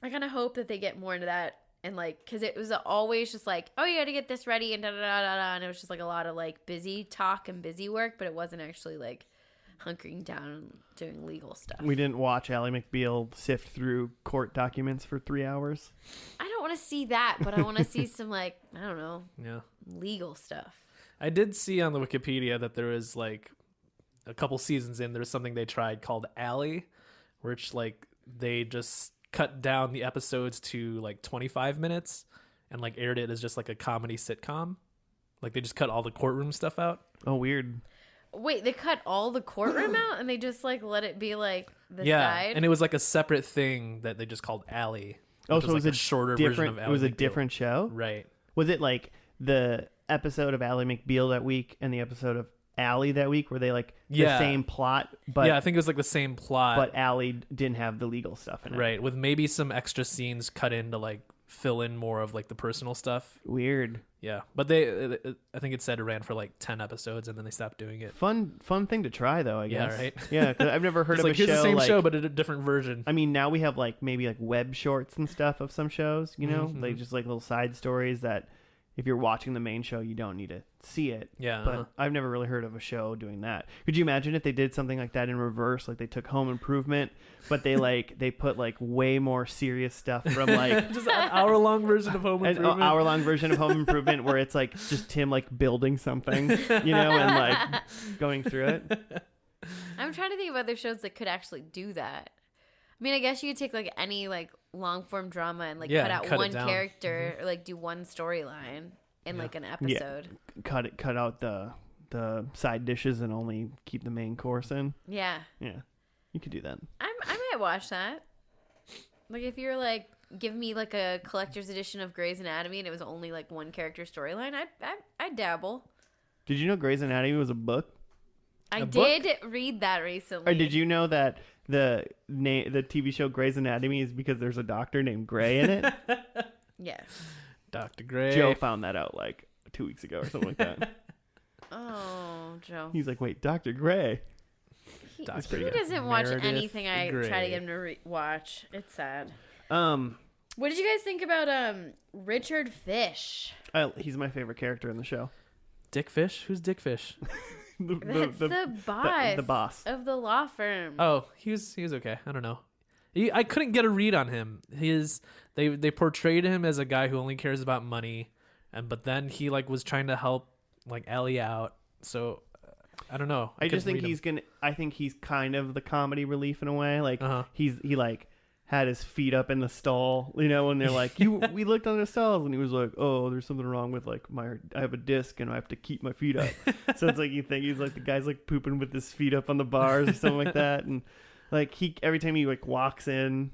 I kind of hope that they get more into that and because it was always just oh, you got to get this ready and da da da da da, and it was just a lot of busy talk and busy work, but it wasn't actually hunkering down and doing legal stuff. We didn't watch Ally McBeal sift through court documents for 3 hours. I don't want to see that, but I want to see some I don't know, Yeah. legal stuff. I did see on the Wikipedia that there was a couple seasons in, there's something they tried called Ally, which they just cut down the episodes to 25 minutes and aired it as just a comedy sitcom. Like they just cut all the courtroom stuff out. Oh, weird. Wait, they cut all the courtroom out and they just like let it be like the Yeah, side? and it was like a separate thing that they just called Ally. Oh, which so it was like a shorter version different. of Ally It was a McBeal. different show. Right. Was it like the episode of Ally McBeal that week and the episode of Ally that week? Were they like the same plot? But yeah, I think it was like the same plot. but Ally didn't have the legal stuff in it. Right, with maybe some extra scenes cut in to like fill in more of like the personal stuff. Weird. Yeah, but I think it said it ran for like 10 episodes and then they stopped doing it. Fun thing to try though, I Yeah, guess. right? Yeah, 'cause I've never heard It's of like a here's show the same like, show but a different version. I mean, now we have like maybe like web shorts and stuff of some shows, you know, Mhm. like just like little side stories that if you're watching the main show, you don't need to see it. Yeah, But I've never really heard of a show doing that. Could you imagine if they did something like that in reverse? Like they took Home Improvement, but they put like way more serious stuff from like just an hour-long version of Home an Improvement. hour-long version of Home Improvement where it's like just Tim like building something, you know, and like going through it. I'm trying to think of other shows that could actually do that. I mean, I guess you could take like any like long form drama and like Yeah, cut out cut it one down. character or like do one storyline in like an episode. Cut out the side dishes and only keep the main course in. Yeah. Yeah, you could do that. I might watch that. Like if you're like give me like a collector's edition of Grey's Anatomy and it was only like one character storyline, I'd dabble. Did you know Grey's Anatomy was a book? I A book? did read that recently. Or did you know that the TV show Grey's Anatomy is because there's a doctor named Grey in it? Yes. Dr. Gray. Joe found that out like 2 weeks ago or something like that. Oh, Joe. He's like, wait, Dr. Gray. He Dr. doesn't watch Meredith anything I try to Grey. get him to watch. It's sad. Um, What did you guys think about Richard Fish? he's my favorite character in the show. Dick Fish? Who's Dick Fish? That's the boss. The boss. of the law firm. Oh, he was okay. I don't know. I couldn't get a read on him. They portrayed him as a guy who only cares about money, but then he like was trying to help like Ellie out. So I don't know. I just couldn't think read he's him. gonna. I think he's kind of the comedy relief in a way. Like Uh-huh. he like had his feet up in the stall, you know, and they're like, we looked on the stalls, and he was like, oh, there's something wrong with like I have a disc and I have to keep my feet up. So it's like you think he's like the guy's like pooping with his feet up on the bars or something like that, and like every time he like walks in,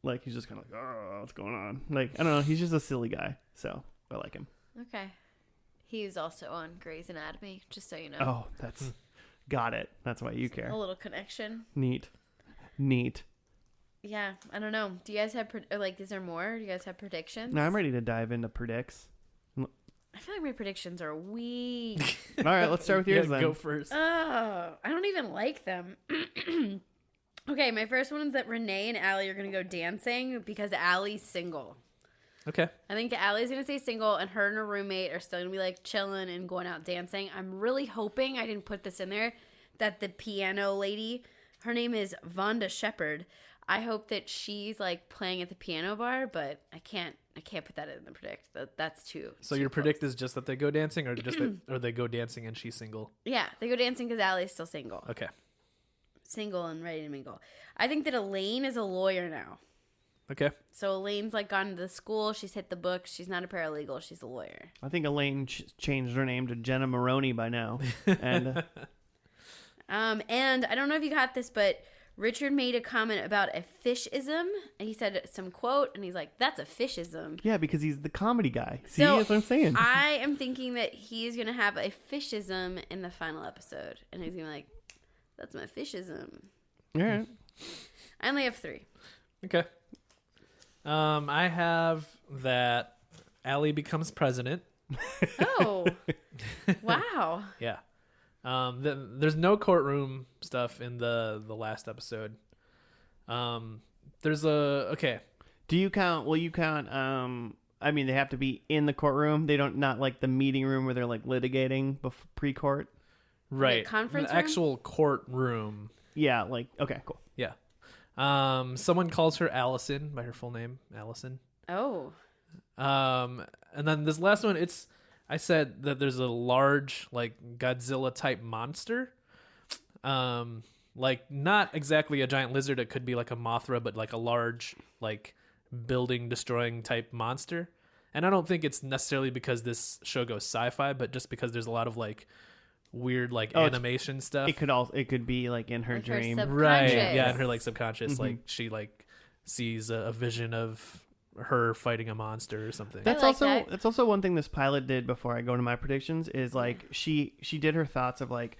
like he's just kind of like, oh, what's going on? Like I don't know, he's just a silly guy, so I like him. Okay. He's also on Grey's Anatomy, just so you know. Oh, that's got it. That's why you care. A little connection. Neat. Yeah, I don't know. Do you guys have is there more? Do you guys have predictions? Now I'm ready to dive into predicts. I feel like my predictions are weak. All right, let's start with You yours gotta then. Go first. Oh, I don't even like them. Okay, my first one is that Renee and Allie are going to go dancing because Allie's single. Okay. I think Allie's going to stay single and her and her roommate are still going to be like chilling and going out dancing. I'm really hoping, I didn't put this in there, that the piano lady, her name is Vonda Shepherd. I hope that she's like playing at the piano bar, but I can't put that in the predict. That's too. So too your close. predict is just that they go dancing, or just that, or they go dancing and she's single? Yeah, they go dancing because Allie's still single. Okay. Single and ready to mingle. I think that Elaine is a lawyer now. Okay. So Elaine's like gone to the school. She's hit the books. She's not a paralegal. She's a lawyer. I think Elaine changed her name to Jenna Maroney by now. And And I don't know if you got this, but Richard made a comment about a fishism. And he said some quote, and he's like, "That's a fishism." yeah, because he's the comedy guy. See, So, that's what I'm saying. I am thinking that he's gonna have a fishism in the final episode, and he's gonna be like, "That's my fishism." All right. I only have 3. Okay. I have that Allie becomes president. Oh, wow. Yeah. There's no courtroom stuff in the last episode. There's okay. Do you count? Will you count? I mean, they have to be in the courtroom. They don't not like the meeting room where they're like litigating pre-court. Right. conference the room? actual courtroom. Yeah, like okay, cool. Yeah. Someone calls her Allison by her full name, Allison. Oh, And then this last one, I said that there's a large like Godzilla type monster. Like not exactly a giant lizard. It could be like a Mothra, but like a large like building destroying type monster. And I don't think it's necessarily because this show goes sci-fi, but just because there's a lot of like weird like animation stuff. It could be like in her Like her dream. Right. subconscious. Yeah, in her like subconscious, Mhm. like she like sees a vision of her fighting a monster or something. That's like also that. that's also one thing this pilot did before I go to my predictions is like she did her thoughts of like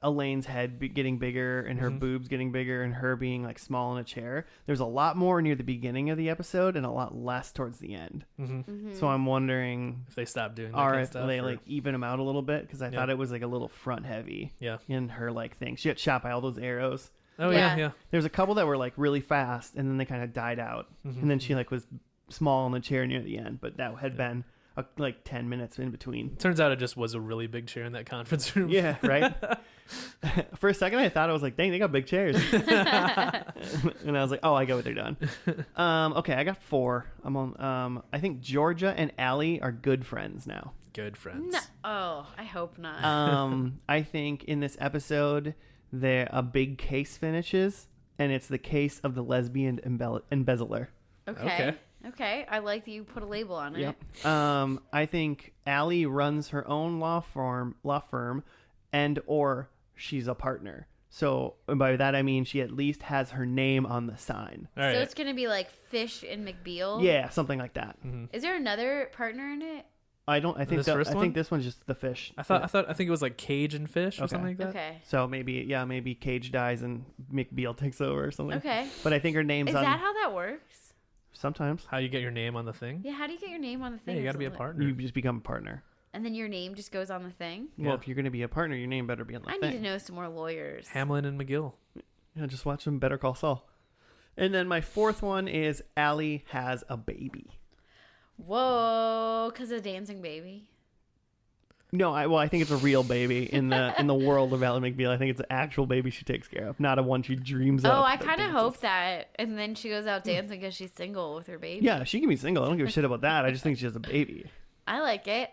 Elaine's head getting bigger and her boobs getting bigger and her being like small in a chair. There's a lot more near the beginning of the episode and a lot less towards the end. So I'm wondering If they stop doing that kind of if stuff. they or- like even them out a little bit because I thought it was like a little front heavy Yeah. in her like thing. She got shot by all those arrows. Oh Yeah. yeah. There's a couple that were like really fast and then they kind of died out and then she like was small in the chair near the end, but that had been like 10 minutes in between. Turns out it just was a really big chair in that conference room. Yeah, right. For a second, I thought I was like, "Dang, they got big chairs," and I was like, "Oh, I get what they're done." Okay, I got 4. I'm on. I think Georgia and Ally are good friends now. Good friends. No. Oh, I hope not. I think in this episode, a big case finishes, and it's the case of the lesbian embezzler. Okay. I like that you put a label on it. Yep. I think Ally runs her own law firm, and or she's a partner. So by that I mean she at least has her name on the sign. All right. So it's gonna be like Fish and McBeal. Yeah, something like that. Is there another partner in it? I think This first one? this one's just the fish. I think it was like Cage and Fish or Okay. something like that. Okay. So maybe Cage dies and McBeal takes over or something. Okay. But I think her name's Is on that how that works? sometimes. How you get your name on the thing? Yeah. How do you get your name on the Yeah, thing? you got to be a Is it- partner. You just become a partner. And then your name just goes on the thing. Well, Yeah. if you're going to be a partner, your name better be on the I thing. need to know some more lawyers. Hamlin and McGill. Yeah, just watch some Better Call Saul. And then my 4th one is Ally has a baby. Whoa, because of Dancing Baby. No, I think it's a real baby in the world of Ally McBeal. I think it's an actual baby she takes care of, not a one she dreams of. Oh, I that kind of dances. hope that. And then she goes out dancing because she's single with her baby. Yeah, she can be single. I don't give a shit about that. I just think she has a baby. I like it.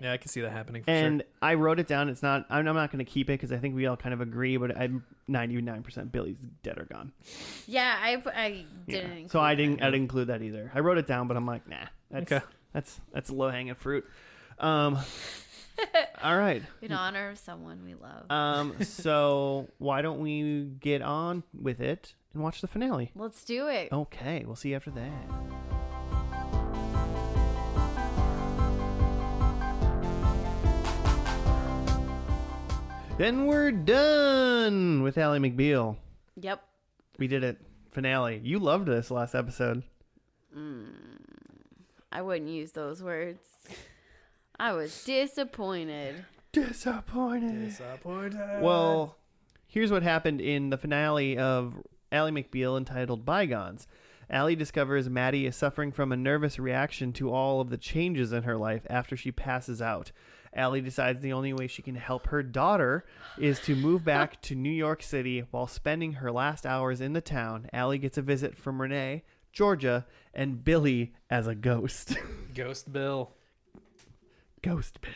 Yeah, I can see that happening for And sure. I wrote it down. It's not. I'm not going to keep it because I think we all kind of agree. But I'm 99% Billy's dead or gone. Yeah, I Yeah. didn't. So I didn't include that either. I wrote it down, but I'm like, nah. Okay. That's low hanging fruit. All right. In honor of someone we love. So why don't we get on with it and watch the finale? Let's do it. Okay, we'll see you after that. Then we're done with Ally McBeal. Yep. We did it. Finale. You loved this last episode. I wouldn't use those words. I was disappointed. Disappointed. Well, here's what happened in the finale of Ally McBeal entitled Bygones. Ally discovers Maddie is suffering from a nervous reaction to all of the changes in her life after she passes out. Ally decides the only way she can help her daughter is to move back to New York City. While spending her last hours in the town, Ally gets a visit from Renee, Georgia, and Billy as a ghost. Ghost Bill. Ghost Bill.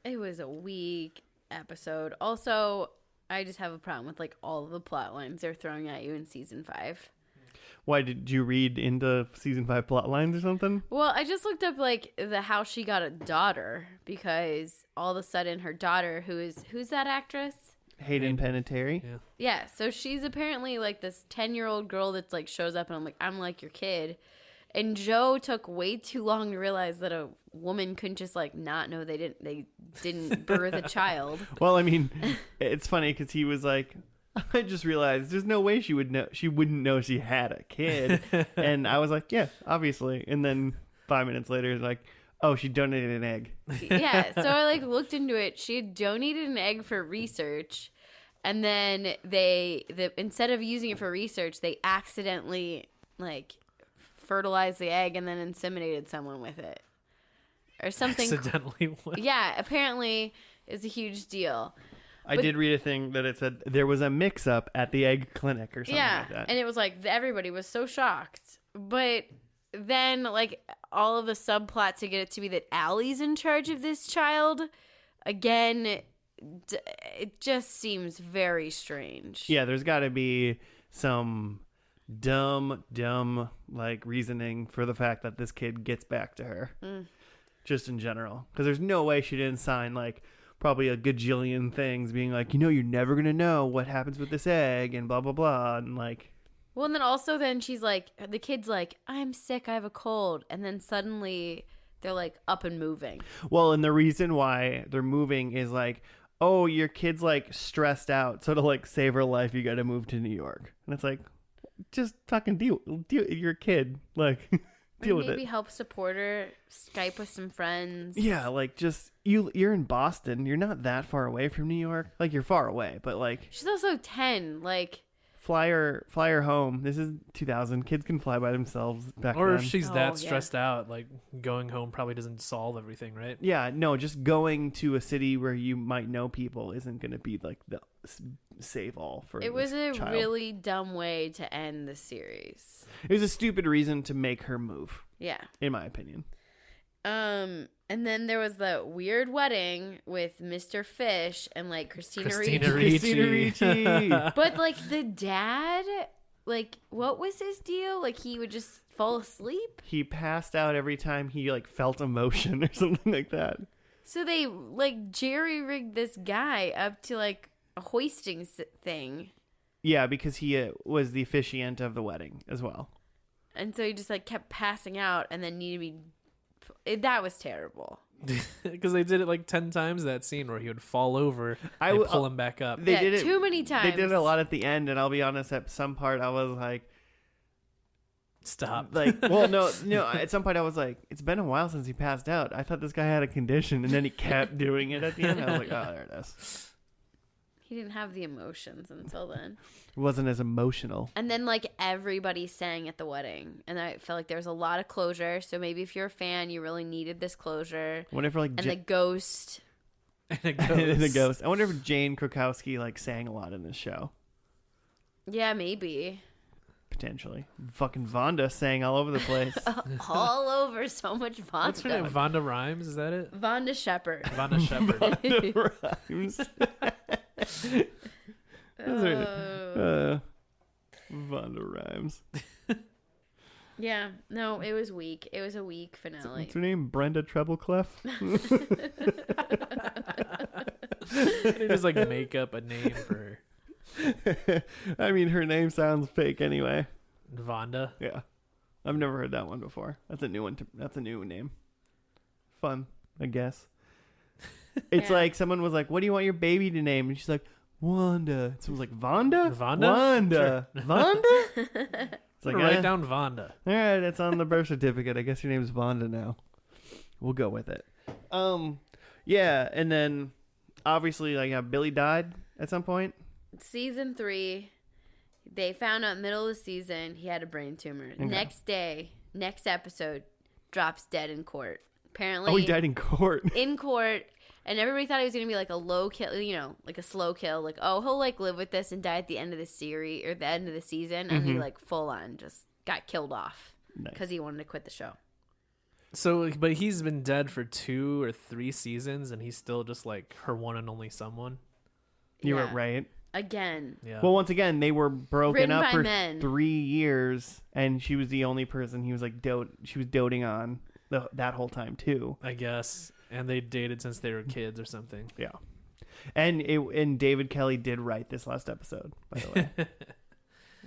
It was a weak episode. Also, I just have a problem with like all of the plot lines they're throwing at you in season 5. Why did you read into season 5 plot lines or something? Well, I just looked up like how she got a daughter because all of a sudden her daughter, who's that actress? Hayden Panettiere. Yeah. Yeah, so she's apparently like this 10-year-old girl that's like shows up and I'm like your kid. And Joe took way too long to realize that a woman couldn't just like not know they didn't birth a child. Well, I mean, it's funny because he was like, I just realized there's no way she wouldn't know she had a kid. And I was like, yeah, obviously. And then 5 minutes later, it's like, oh, she donated an egg. Yeah, so I like looked into it. She had donated an egg for research, and then instead of using it for research, they accidentally like fertilized the egg and then inseminated someone with it, or something. Accidentally. Yeah, apparently it's a huge deal. I But- did read a thing that it said there was a mix-up at the egg clinic or something like that. And it was like everybody was so shocked. But then like all of the subplot to get it to be that Ally's in charge of this child, again, it just seems very strange. Yeah, there's got to be some dumb like reasoning for the fact that this kid gets back to her. Just in general, because there's no way she didn't sign like probably a gajillion things being like, you're never gonna know what happens with this egg and blah blah blah, and like, well, and then also then she's like, the kid's like, I'm sick, I have a cold, and then suddenly they're like up and moving. Well, and the reason why they're moving is like, oh, your kid's like stressed out, so to like save her life you got to move to New York. And it's like, just fucking deal you're a kid, like deal with it. Maybe help support her, Skype with some friends. Yeah, like just you're in Boston, you're not that far away from New York. Like you're far away, but like she's also 10, like fly her home. This is 2000. Kids can fly by themselves back Or then. if she's that stressed out, like going home probably doesn't solve everything, right? Yeah, no, just going to a city where you might know people isn't going to be like the save all for it was a child. really dumb way to end the series. It was a stupid reason to make her move. Yeah. In my opinion. And then there was the weird wedding with Mr. Fish and like Christina Ricci. Ricci. But like the dad, like what was his deal? Like he would just fall asleep? He passed out every time he like felt emotion or something like that. So they like jerry-rigged this guy up to like a hoisting thing. Yeah, because he was the officiant of the wedding as well. And so he just like kept passing out and then needed to be... That was terrible. Because they did it like 10 times, that scene where he would fall over and pull him back up. They did it too many times. They did it a lot at the end, and I'll be honest, at some part I was like... Stop. Like, well, no, at some point I was like, it's been a while since he passed out. I thought this guy had a condition, and then he kept doing it at the end. I was like, oh, there it is. He didn't have the emotions until then. It wasn't as emotional. And then like everybody sang at the wedding, and I felt like there was a lot of closure. So maybe if you're a fan, you really needed this closure. I wonder if like the ghost. And a the ghost. I wonder if Jane Krakowski like sang a lot in this show. Yeah, maybe. Potentially. Fucking Vonda sang all over the place. All over, so much Vonda. What's her name? Vonda Rhymes? Is that it? Vonda Shepherd. Vonda Shepherd. Vonda Rhymes. Vonda Rhymes. Yeah, no, it was weak. It was a weak finale. What's her name? Brenda Trebleclef? They just like make up a name for her. I mean, her name sounds fake anyway. Vonda. Yeah. I've never heard that one before. That's a new one. That's a new name. Fun, I guess. It's like someone was like, what do you want your baby to name? And she's like, Wanda. Someone's like, Vonda? Vonda? Wanda. Sure. Vonda? It's like, Write down Vonda. All right, it's on the birth certificate. I guess your name's Vonda now. We'll go with it. Yeah, and then obviously, like, Billy died at some point. Season 3, they found out middle of the season he had a brain tumor. Okay. Next day, next episode, drops dead in court. Apparently, Oh, he died in court. in court, and everybody thought he was gonna be like a low kill, like a slow kill. Like, oh, he'll like live with this and die at the end of the series or the end of the season, and he like full on just got killed off because he wanted to quit the show. So, but he's been dead for 2 or 3 seasons, and he's still just like her one and only someone. You were Yeah. right. Again. Yeah. Well, once again, they were broken Written up by for men. 3 years, and she was the only person he was like she was doting on that whole time too. I guess. And they dated since they were kids or something. Yeah, and David Kelly did write this last episode, by the way.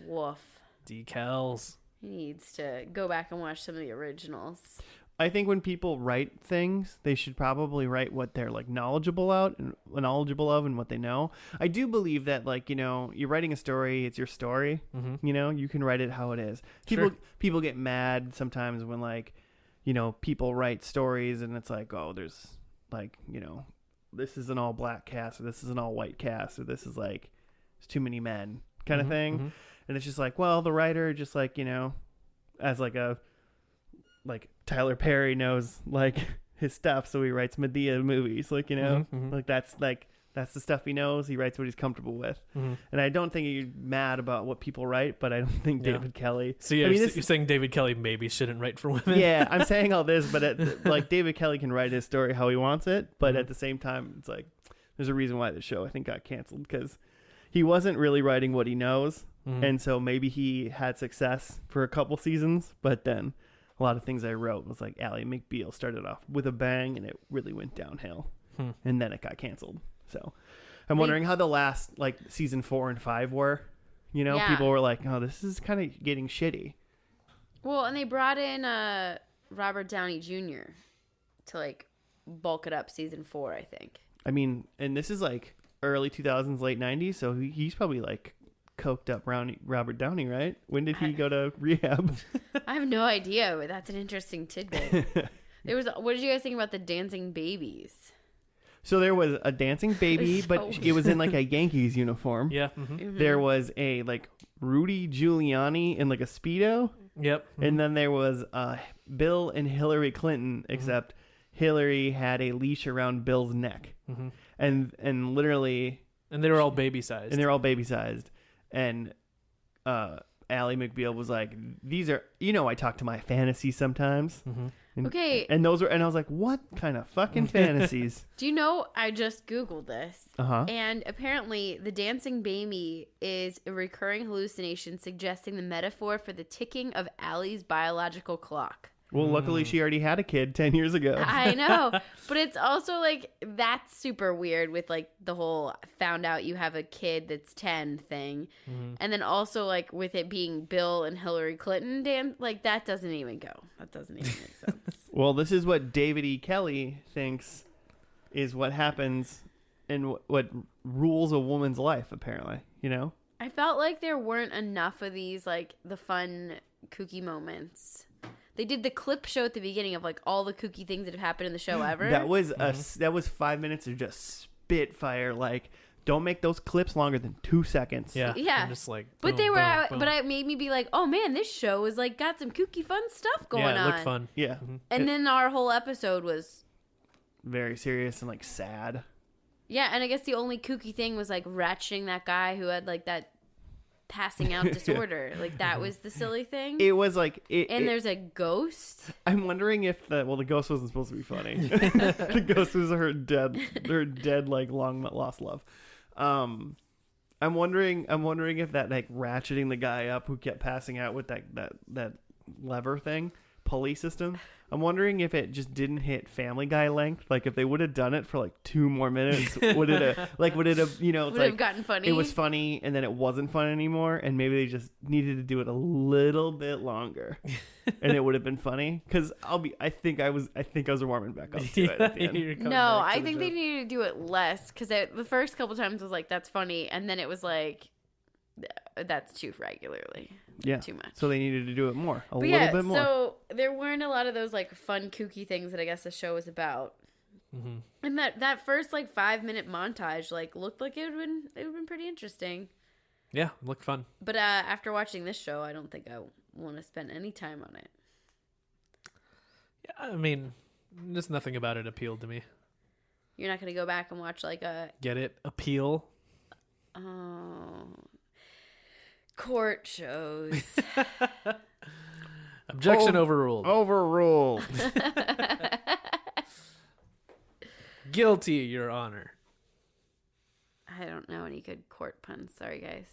Woof. Decals. He needs to go back and watch some of the originals. I think when people write things, they should probably write what they're like knowledgeable of and what they know. I do believe that, like, you're writing a story, it's your story. Mm-hmm. You can write it how it is. Sure. People get mad sometimes when, like, people write stories and it's like, oh, there's like, this is an all black cast or this is an all white cast or this is like it's too many men kind of thing. Mm-hmm. And it's just like, well, the writer just like, as like Tyler Perry knows like his stuff, so he writes Medea movies, like, Mm-hmm. like that's the stuff he knows. He writes what he's comfortable with. Mm-hmm. And I don't think you're mad about what people write, but I don't think Yeah. David Kelly. So yeah, I mean, you're saying David Kelly maybe shouldn't write for women? Yeah, I'm saying all this, but like David Kelly can write his story how he wants it, but at the same time, it's like there's a reason why the show I think got canceled because he wasn't really writing what he knows. And so maybe he had success for a couple seasons, but then a lot of things I wrote was like Ally McBeal started off with a bang and it really went downhill. And then it got canceled. So I'm wondering how the last like season 4 and 5 were. You know, people were like, oh, this is kind of getting shitty. Well, and they brought in Robert Downey Jr. to like bulk it up season 4, I think. I mean, and this is like early 2000s, late 90s. So he's probably like coked up Robert Downey, right? When did he go to rehab? I have no idea, but that's an interesting tidbit. What did you guys think about the dancing babies? So there was a dancing baby, but it was in like a Yankees uniform. Yeah. There was a like Rudy Giuliani in like a Speedo. Yep. And then there was Bill and Hillary Clinton, except Hillary had a leash around Bill's neck. And literally... And they were all baby-sized. And they're all baby-sized. And Ally McBeal was like, these are... You know, I talk to my fantasies sometimes. And, Okay. And those were... And I was like, what kind of fucking fantasies? Do you know, I just Googled this. Uh-huh. And apparently, the dancing baby is a recurring hallucination suggesting the metaphor for the ticking of Ally's biological clock. Well, luckily she already had a kid 10 years ago. I know. But it's also like, that's super weird with like the whole found out you have a kid that's 10 thing. And then also like with it being Bill and Hillary Clinton dance, like that doesn't even go. That doesn't even make sense. Well, this is what David E. Kelly thinks is what happens and what rules a woman's life, apparently, you know? I felt like there weren't enough of these, like the fun, kooky moments. They did the clip show at the beginning of like all the kooky things that have happened in the show ever. That was that was 5 minutes of just spitfire. Like, don't make those clips longer than 2 seconds. Yeah. I'm just like, but boom, they were, boom, boom. but it made me be like, oh man, this show is like got some kooky fun stuff going on. Yeah, it looked fun. Yeah. And then our whole episode was Very serious and like sad. yeah, and I guess the only kooky thing was like ratcheting that guy who had like that passing out disorder. Like that was the silly thing. It was like there's a ghost. I'm wondering if the ghost wasn't supposed to be funny. The ghost was her dead like long lost love. I'm wondering if that like ratcheting the guy up who kept passing out with that lever thing, pulley system. I'm wondering if it just didn't hit Family Guy length. Like if they would have done it for like 2 more minutes, would it have you know, it's Would have like gotten funny. it was funny and then it wasn't fun anymore, and maybe they just needed to do it a little bit longer, and it would have been funny. Because I think I was warming back up to it at the end. No, I think they needed to do it less because the first couple times was like that's funny, and then it was like that's too regularly. Yeah, too much. So they needed to do it more, a But little bit more. So there weren't a lot of those like fun, kooky things that I guess the show was about. And that first like 5-minute montage like looked like it would have been pretty interesting. Yeah, it looked fun. But after watching this show, I don't think I want to spend any time on it. Yeah, I mean, just nothing about it appealed to me. You're not going to go back and watch like a Get it? Appeal? court shows. Objection overruled. Overruled. Guilty, Your Honor. I don't know any good court puns. Sorry, guys.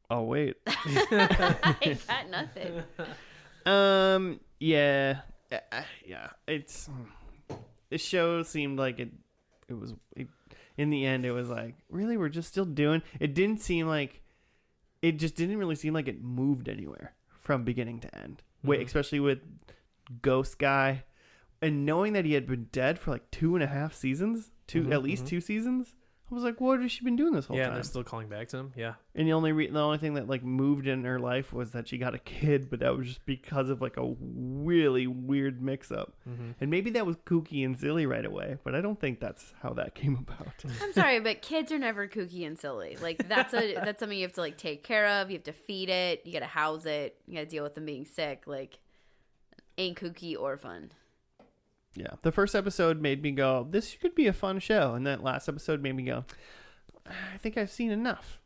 Oh wait. I got nothing. Yeah. It's this show seemed like it was in the end it was like, really, we're just still doing it. Didn't seem like it just didn't really seem like it moved anywhere from beginning to end. Wait, especially with Ghost Guy, and knowing that he had been dead for like 2.5 seasons, at least 2 seasons. I was like, what has she been doing this whole time? Yeah, they're still calling back to him. Yeah. And the only thing that like moved in her life was that she got a kid, but that was just because of like a really weird mix-up. And maybe that was kooky and silly right away, but I don't think that's how that came about. I'm sorry, but kids are never kooky and silly. Like that's something you have to like take care of. You have to feed it. You got to house it. You got to deal with them being sick. Like, ain't kooky or fun. Yeah, the first episode made me go, this could be a fun show. And that last episode made me go, I think I've seen enough.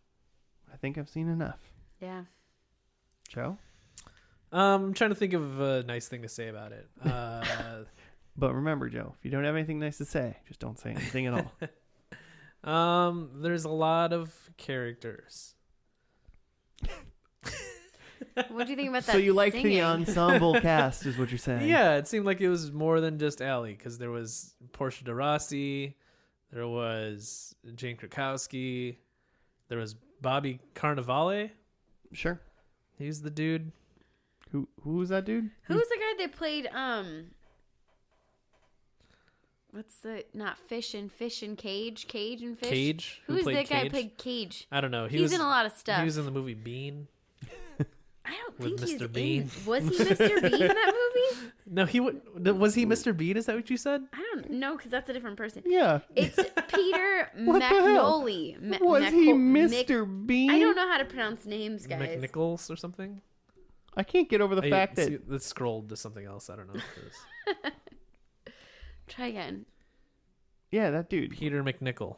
Yeah. Joe? I'm trying to think of a nice thing to say about it. But remember, Joe, if you don't have anything nice to say, just don't say anything at all. There's a lot of characters. What do you think about that? So you like singing? the ensemble cast, is what you're saying? Yeah, it seemed like it was more than just Ally, because there was Portia de Rossi, there was Jane Krakowski, there was Bobby Cannavale. Sure. He's the dude. Who was that dude? Who was the guy that played what's the not Fish and Cage and Fish? Cage. Who is played that guy Cage? who played Cage? I don't know. He's in a lot of stuff. He was in the movie Bean. I don't with think he's Mr. Bean. Was he Mr. Bean in that movie? No, was he Mr. Bean? Is that what you said? I don't know because that's a different person. Yeah. It's Peter What the hell? McNally. Was he Mr. Bean? I don't know how to pronounce names, guys. McNichols or something? I can't get over the fact that... Let's scroll to something else. I don't know what it is. Try again. Yeah, that dude. Peter McNichol.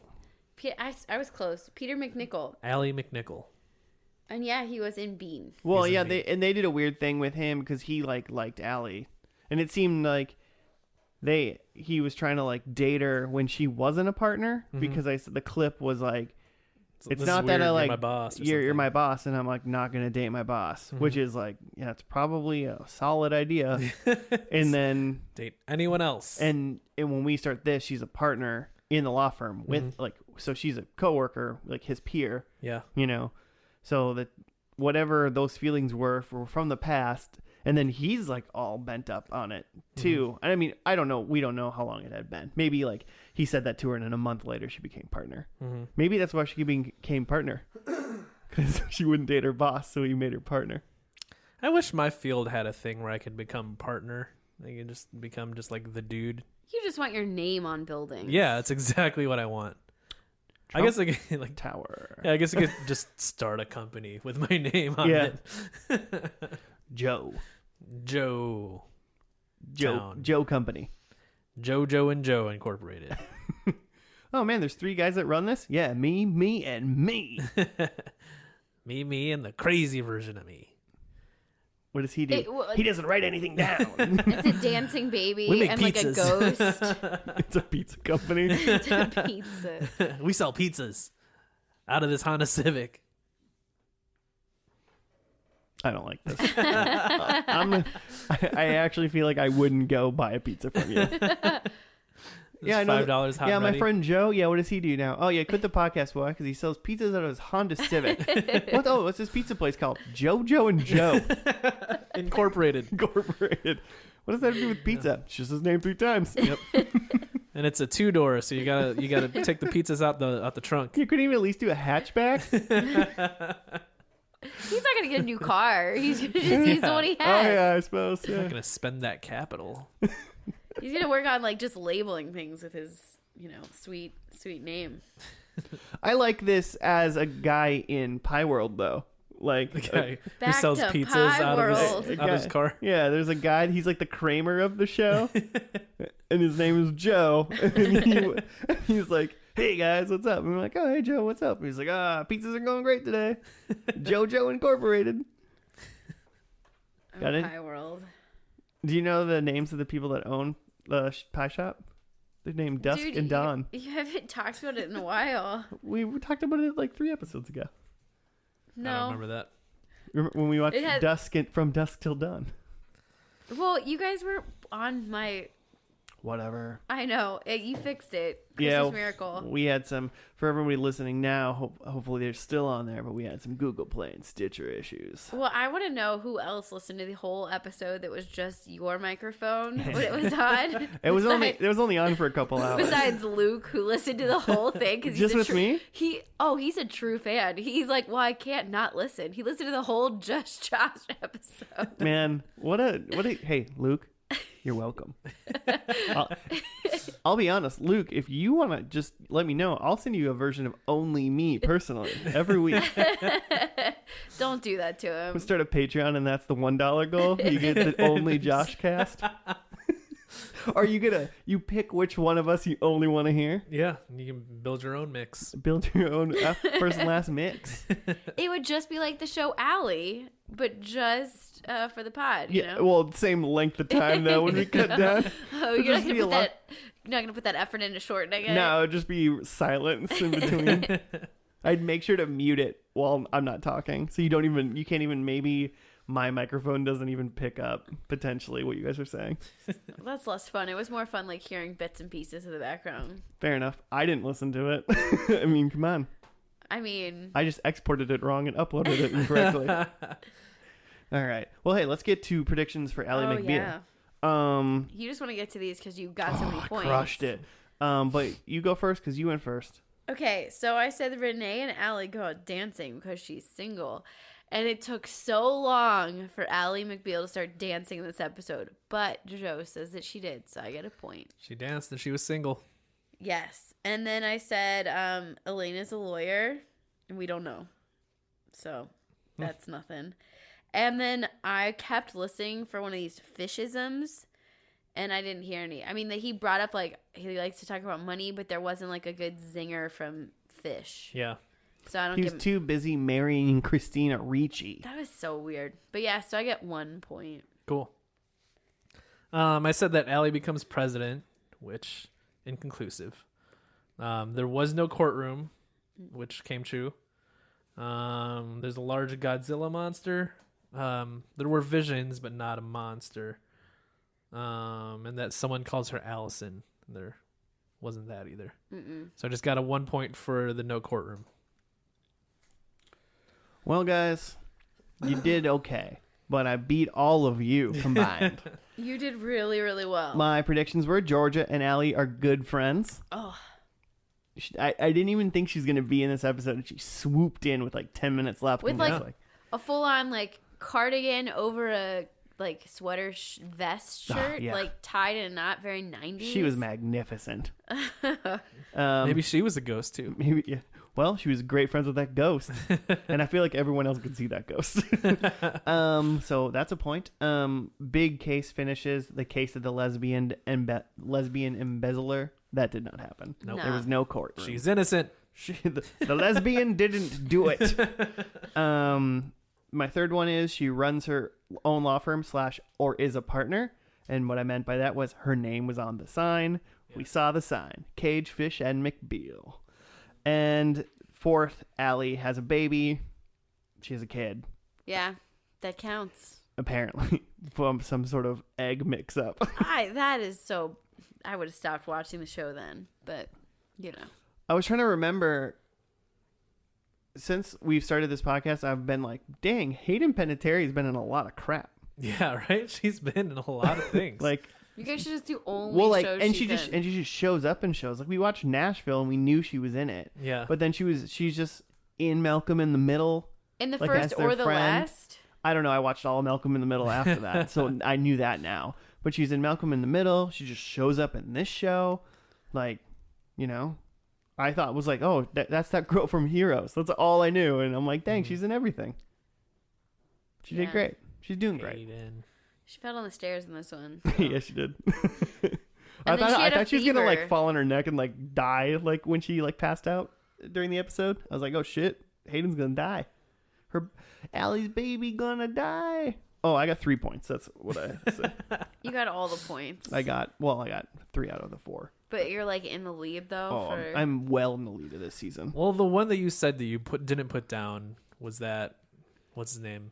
I was close. Peter McNichol. Ally McNichol. And yeah, he was in Bean. Well, He's yeah, in Bean. they did a weird thing with him because he liked Allie, and it seemed like he was trying to like date her when she wasn't a partner because the clip was like, So it's this not is that weird, I like you're my boss. Or you're something. my boss, and I'm like not gonna date my boss, which is like it's probably a solid idea. And then Date anyone else. and when we start this, she's a partner in the law firm with so she's a coworker, like his peer. Yeah. So that whatever those feelings were from the past, and then he's like all bent up on it too. And I mean, I don't know. We don't know how long it had been. Maybe like he said that to her, and then a month later she became partner. Maybe that's why she became partner, because she wouldn't date her boss, so he made her partner. I wish my field had a thing where I could become partner. I could just become just like the dude. You just want your name on buildings. Yeah, that's exactly what I want. I guess I could like Tower. Yeah, I guess I could just start a company with my name on it. Joe Company. JoJo and Joe Incorporated. Oh man, there's 3 guys that run this. Yeah, me, and me. me, and the crazy version of me. What does he do? He doesn't write anything down. It's a dancing baby We make and pizzas. like a ghost. It's a pizza company. It's a pizza. We sell pizzas out of this Honda Civic. I don't like this. I actually feel like I wouldn't go buy a pizza from you. Yeah, I know. $5 hot Yeah, and my ready. friend Joe. Yeah, what does he do now? Oh, yeah, quit the podcast, boy, because he sells pizzas out of his Honda Civic. What's this pizza place called? Joe and Joe Incorporated. Incorporated. What does that have to do with pizza? It's just his name 3 times. Yep. And it's a 2-door, so you gotta take the pizzas out the trunk. You couldn't even at least do a hatchback. He's not gonna get a new car. He's gonna just use the one he Oh has. yeah, I suppose. I'm not Yeah. gonna spend that capital. He's gonna work on like just labeling things with his, sweet name. I like this as a guy in Pie World, though. Like The guy who Back sells to pizzas Pie out World. of his car. Yeah, there's a guy. He's like the Kramer of the show, and his name is Joe. And he's like, "Hey guys, what's up?" And we're like, "Oh, hey Joe, what's up?" And he's like, pizzas are going great today. JoJo Incorporated. Got it? Pie World. Do you know the names of the people that own the pie shop? They're named Dusk Dude, and Dawn. You haven't talked about it in a while. We talked about it like 3 episodes ago. No. I don't remember that. Remember when we watched It had- From Dusk Till Dawn. Well, you guys were on my. Whatever. I know. You fixed it. Yeah, Christmas Miracle. We had some, for everybody listening now, hopefully they're still on there, but we had some Google Play and Stitcher issues. Well, I want to know who else listened to the whole episode that was just your microphone when it was on. It was only on for a couple hours. Besides Luke, who listened to the whole thing because Just with me? He's a true fan. He's like, well, I can't not listen. He listened to the whole Just Josh episode. Man, what a hey, Luke, you're welcome. I'll be honest, Luke, if you want to just let me know, I'll send you a version of only me personally every week. Don't do that to him. We'll start a Patreon, and that's the $1 goal. You get the only Josh cast. Are you pick which one of us you only want to hear? Yeah, you can build your own mix. Build your own first and last mix. It would just be like the show Ally, but just for the pod. Yeah, well, same length of time though when we cut down. Oh, you're not There's gonna be a put lot- that You're not gonna put that effort into shortening it. No, it'd just be silence in between. I'd make sure to mute it while I'm not talking, so you can't even maybe my microphone doesn't even pick up potentially what you guys are saying. That's less fun. It was more fun like hearing bits and pieces of the background. Fair enough. I didn't listen to it. I mean, come on. I mean, I just exported it wrong and uploaded it incorrectly. All right. Well, hey, let's get to predictions for Ally McBeal. Yeah. You just want to get to these because you got so many points. Crushed it. But you go first because you went first. Okay, so I said Renee and Ally go out dancing because she's single. And it took so long for Ally McBeal to start dancing in this episode. But Joe says that she did, so I get a point. She danced and she was single. Yes. And then I said Elena's a lawyer, and we don't know. So that's nothing. And then I kept listening for one of these fishisms, and I didn't hear any. I mean, he brought up, like, he likes to talk about money, but there wasn't, like, a good zinger from Fish. Yeah. So I don't He was too busy marrying Christina Ricci. That was so weird. But yeah, so I get 1 point. Cool. I said that Ally becomes president, which inconclusive. There was no courtroom, which came true. There's a large Godzilla monster. There were visions, but not a monster. And that someone calls her Allison. There wasn't that either. So I just got a 1 point for the no courtroom. Well, guys, you did okay, but I beat all of you combined. You did really, really well. My predictions were Georgia and Ally are good friends. Oh. I didn't even think she's going to be in this episode, and she swooped in with like 10 minutes left. With like a full-on like cardigan over a like sweater vest shirt, yeah. like tied in a knot, very 90s. She was magnificent. Maybe she was a ghost too. Maybe, yeah. Well, she was great friends with that ghost, and I feel like everyone else could see that ghost. So that's a point. Big case finishes. The case of the lesbian embezzler. That did not happen. Nope. No. There was no courtroom. She's innocent. The lesbian didn't do it. My third one is she runs her own law firm / or is a partner. And what I meant by that was her name was on the sign. Yeah. We saw the sign. Cage, Fish, and McBeal. And fourth, Ally has a baby. She has a kid. Yeah, that counts. Apparently, from some sort of egg mix-up. That is so... I would have stopped watching the show then, but, you know. I was trying to remember... Since we've started this podcast, I've been like, dang, Hayden Panettiere's been in a lot of crap. Yeah, right? She's been in a lot of things. Like... You guys should just do only shows and she's in. And she just shows up in shows. Like we watched Nashville and we knew she was in it. Yeah. But then she's just in Malcolm in the Middle. In the like, first or the friend. last? I don't know. I watched all of Malcolm in the Middle after that, so I knew that now. But she's in Malcolm in the Middle. She just shows up in this show, like, you know. I thought it was like, oh, that's that girl from Heroes. That's all I knew, and I'm like, dang, she's in everything. She did great. She's doing great. Hayden. She fell on the stairs in this one. So. Yeah, she did. And I I thought she was gonna like fever. fall on her neck and like die like when she like passed out during the episode. I was like, oh shit, Hayden's gonna die. Ally's baby gonna die. Oh, I got 3 points. That's what I said. You got all the points. I got 3 out of the 4. But you're like in the lead though. Oh, I'm well in the lead of this season. Well, the one that you said that you didn't put down was that, what's his name?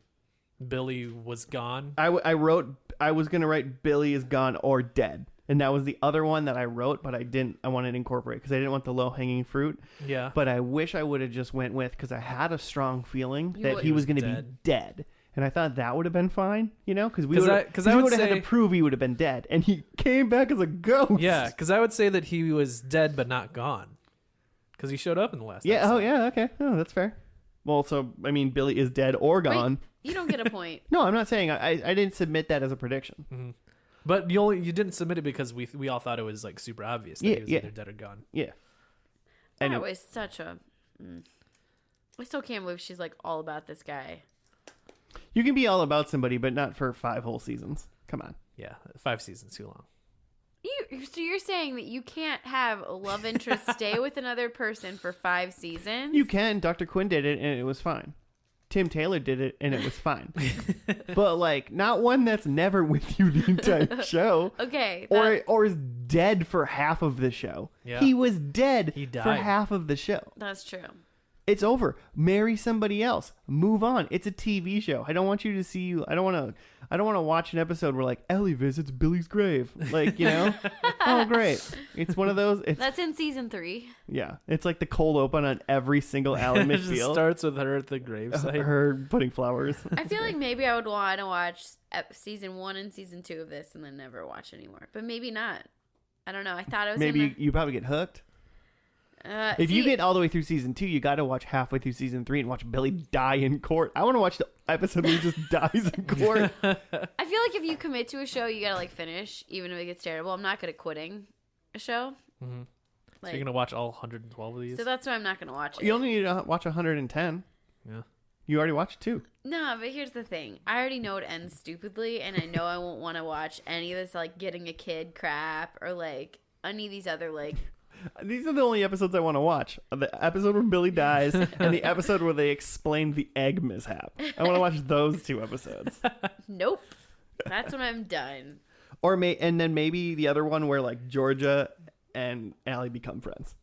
Billy was gone. I was gonna write Billy is gone or dead. And that was the other one that I wrote, but I wanted to incorporate because I didn't want the low-hanging fruit. Yeah. But I wish I would have just went with, because I had a strong feeling that he was going to be dead. And I thought that would have been fine, you know? Because we would have had to prove he would have been dead. And he came back as a ghost. Yeah, because I would say that he was dead but not gone. Because he showed up in the last episode. Oh, yeah, okay. Oh, that's fair. Well, so, I mean, Billy is dead or gone. Wait, you don't get a point. No, I'm not saying. I didn't submit that as a prediction. Mm-hmm. But you didn't submit it because we all thought it was like super obvious that he was either dead or gone. Yeah. That was such a... I still can't believe she's like all about this guy. You can be all about somebody, but not for 5 whole seasons. Come on. Yeah, 5 seasons too long. So you're saying that you can't have a love interest stay with another person for 5 seasons? You can. Dr. Quinn did it, and it was fine. Tim Taylor did it and it was fine. But like not one that's never with you the entire show. Okay. Or is dead for half of the show. Yeah. He was dead He died. for half of the show. That's true. It's over. Marry somebody else. Move on. It's a TV show. I don't want you to see you. I don't want to watch an episode where like Ellie visits Billy's grave. Like, you know? Oh, great. It's one of those. That's in season 3. Yeah. It's like the cold open on every single Ally It just McBeal. starts with her at the gravesite. Her putting flowers. I feel like maybe I would want to watch season 1 and season 2 of this and then never watch anymore. But maybe not. I don't know. I thought it was Maybe you probably get hooked. If you get all the way through season 2, you got to watch halfway through season 3 and watch Billy die in court. I want to watch the episode where he just dies in court. I feel like if you commit to a show, you gotta like finish, even if it gets terrible. I'm not good at quitting a show. Mm-hmm. So Like, you're gonna watch all 112 of these? so that's why I'm not gonna watch it. You only need to watch 110. Yeah. You already watched 2. No, but here's the thing. I already know it ends stupidly, and I know I won't want to watch any of this like getting a kid crap or like any of these other like. These are the only episodes I want to watch. The episode where Billy dies and the episode where they explain the egg mishap. I want to watch those 2 episodes. Nope. That's when I'm done. And then maybe the other one where like Georgia and Allie become friends.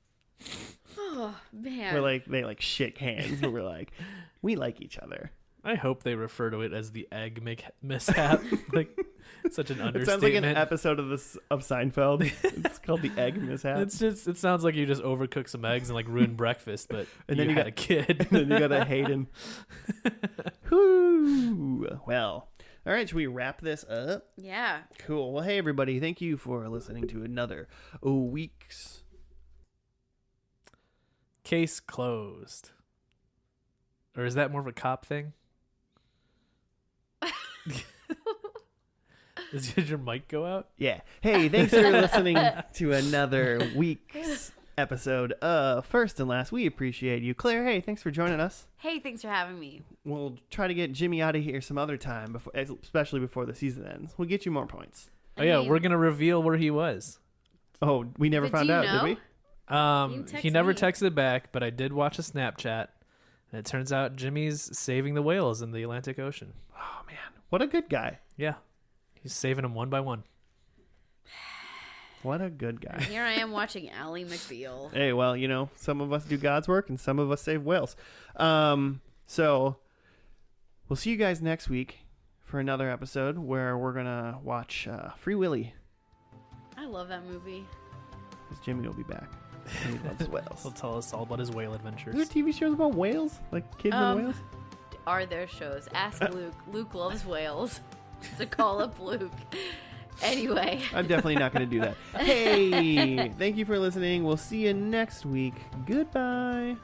Oh man. Where like they like shake hands and we're like, we like each other. I hope they refer to it as the egg mishap. Like such an It understatement. sounds like an episode of Seinfeld. It's called the egg mishap. It sounds like you just overcooked some eggs and like ruined breakfast, but And you then you had got- a kid. And then you got a Hayden. Whoo. Well, all right. Should we wrap this up? Yeah. Cool. Well, hey, everybody. Thank you for listening to another week's. Case closed. Or is that more of a cop thing? Did your mic go out? Yeah. Hey, thanks for listening to another week's episode of First and Last. We appreciate you. Claire, hey, thanks for joining us. Hey, thanks for having me. We'll try to get Jimmy out of here some other time, especially before the season ends. We'll get you more points. Oh yeah, mean- we're gonna reveal where he was. Oh, we never Did found you out, know? did we? You text He never me. texted back, but I did watch a Snapchat, and it turns out Jimmy's saving the whales in the Atlantic Ocean. Oh, man. What a good guy. Yeah, he's saving them one by one. What a good guy. Here I am watching Ally McBeal. Hey, well, you know, some of us do God's work and some of us save whales. So we'll see you guys next week for another episode where we're going to watch Free Willy. I love that movie. Because Jimmy will be back. And he loves whales. He'll tell us all about his whale Are adventures. there TV shows about whales? Like kids and whales? Are there shows? Ask Luke. Luke loves whales. So call up Luke. Anyway. I'm definitely not going to do that. Hey, thank you for listening. We'll see you next week. Goodbye.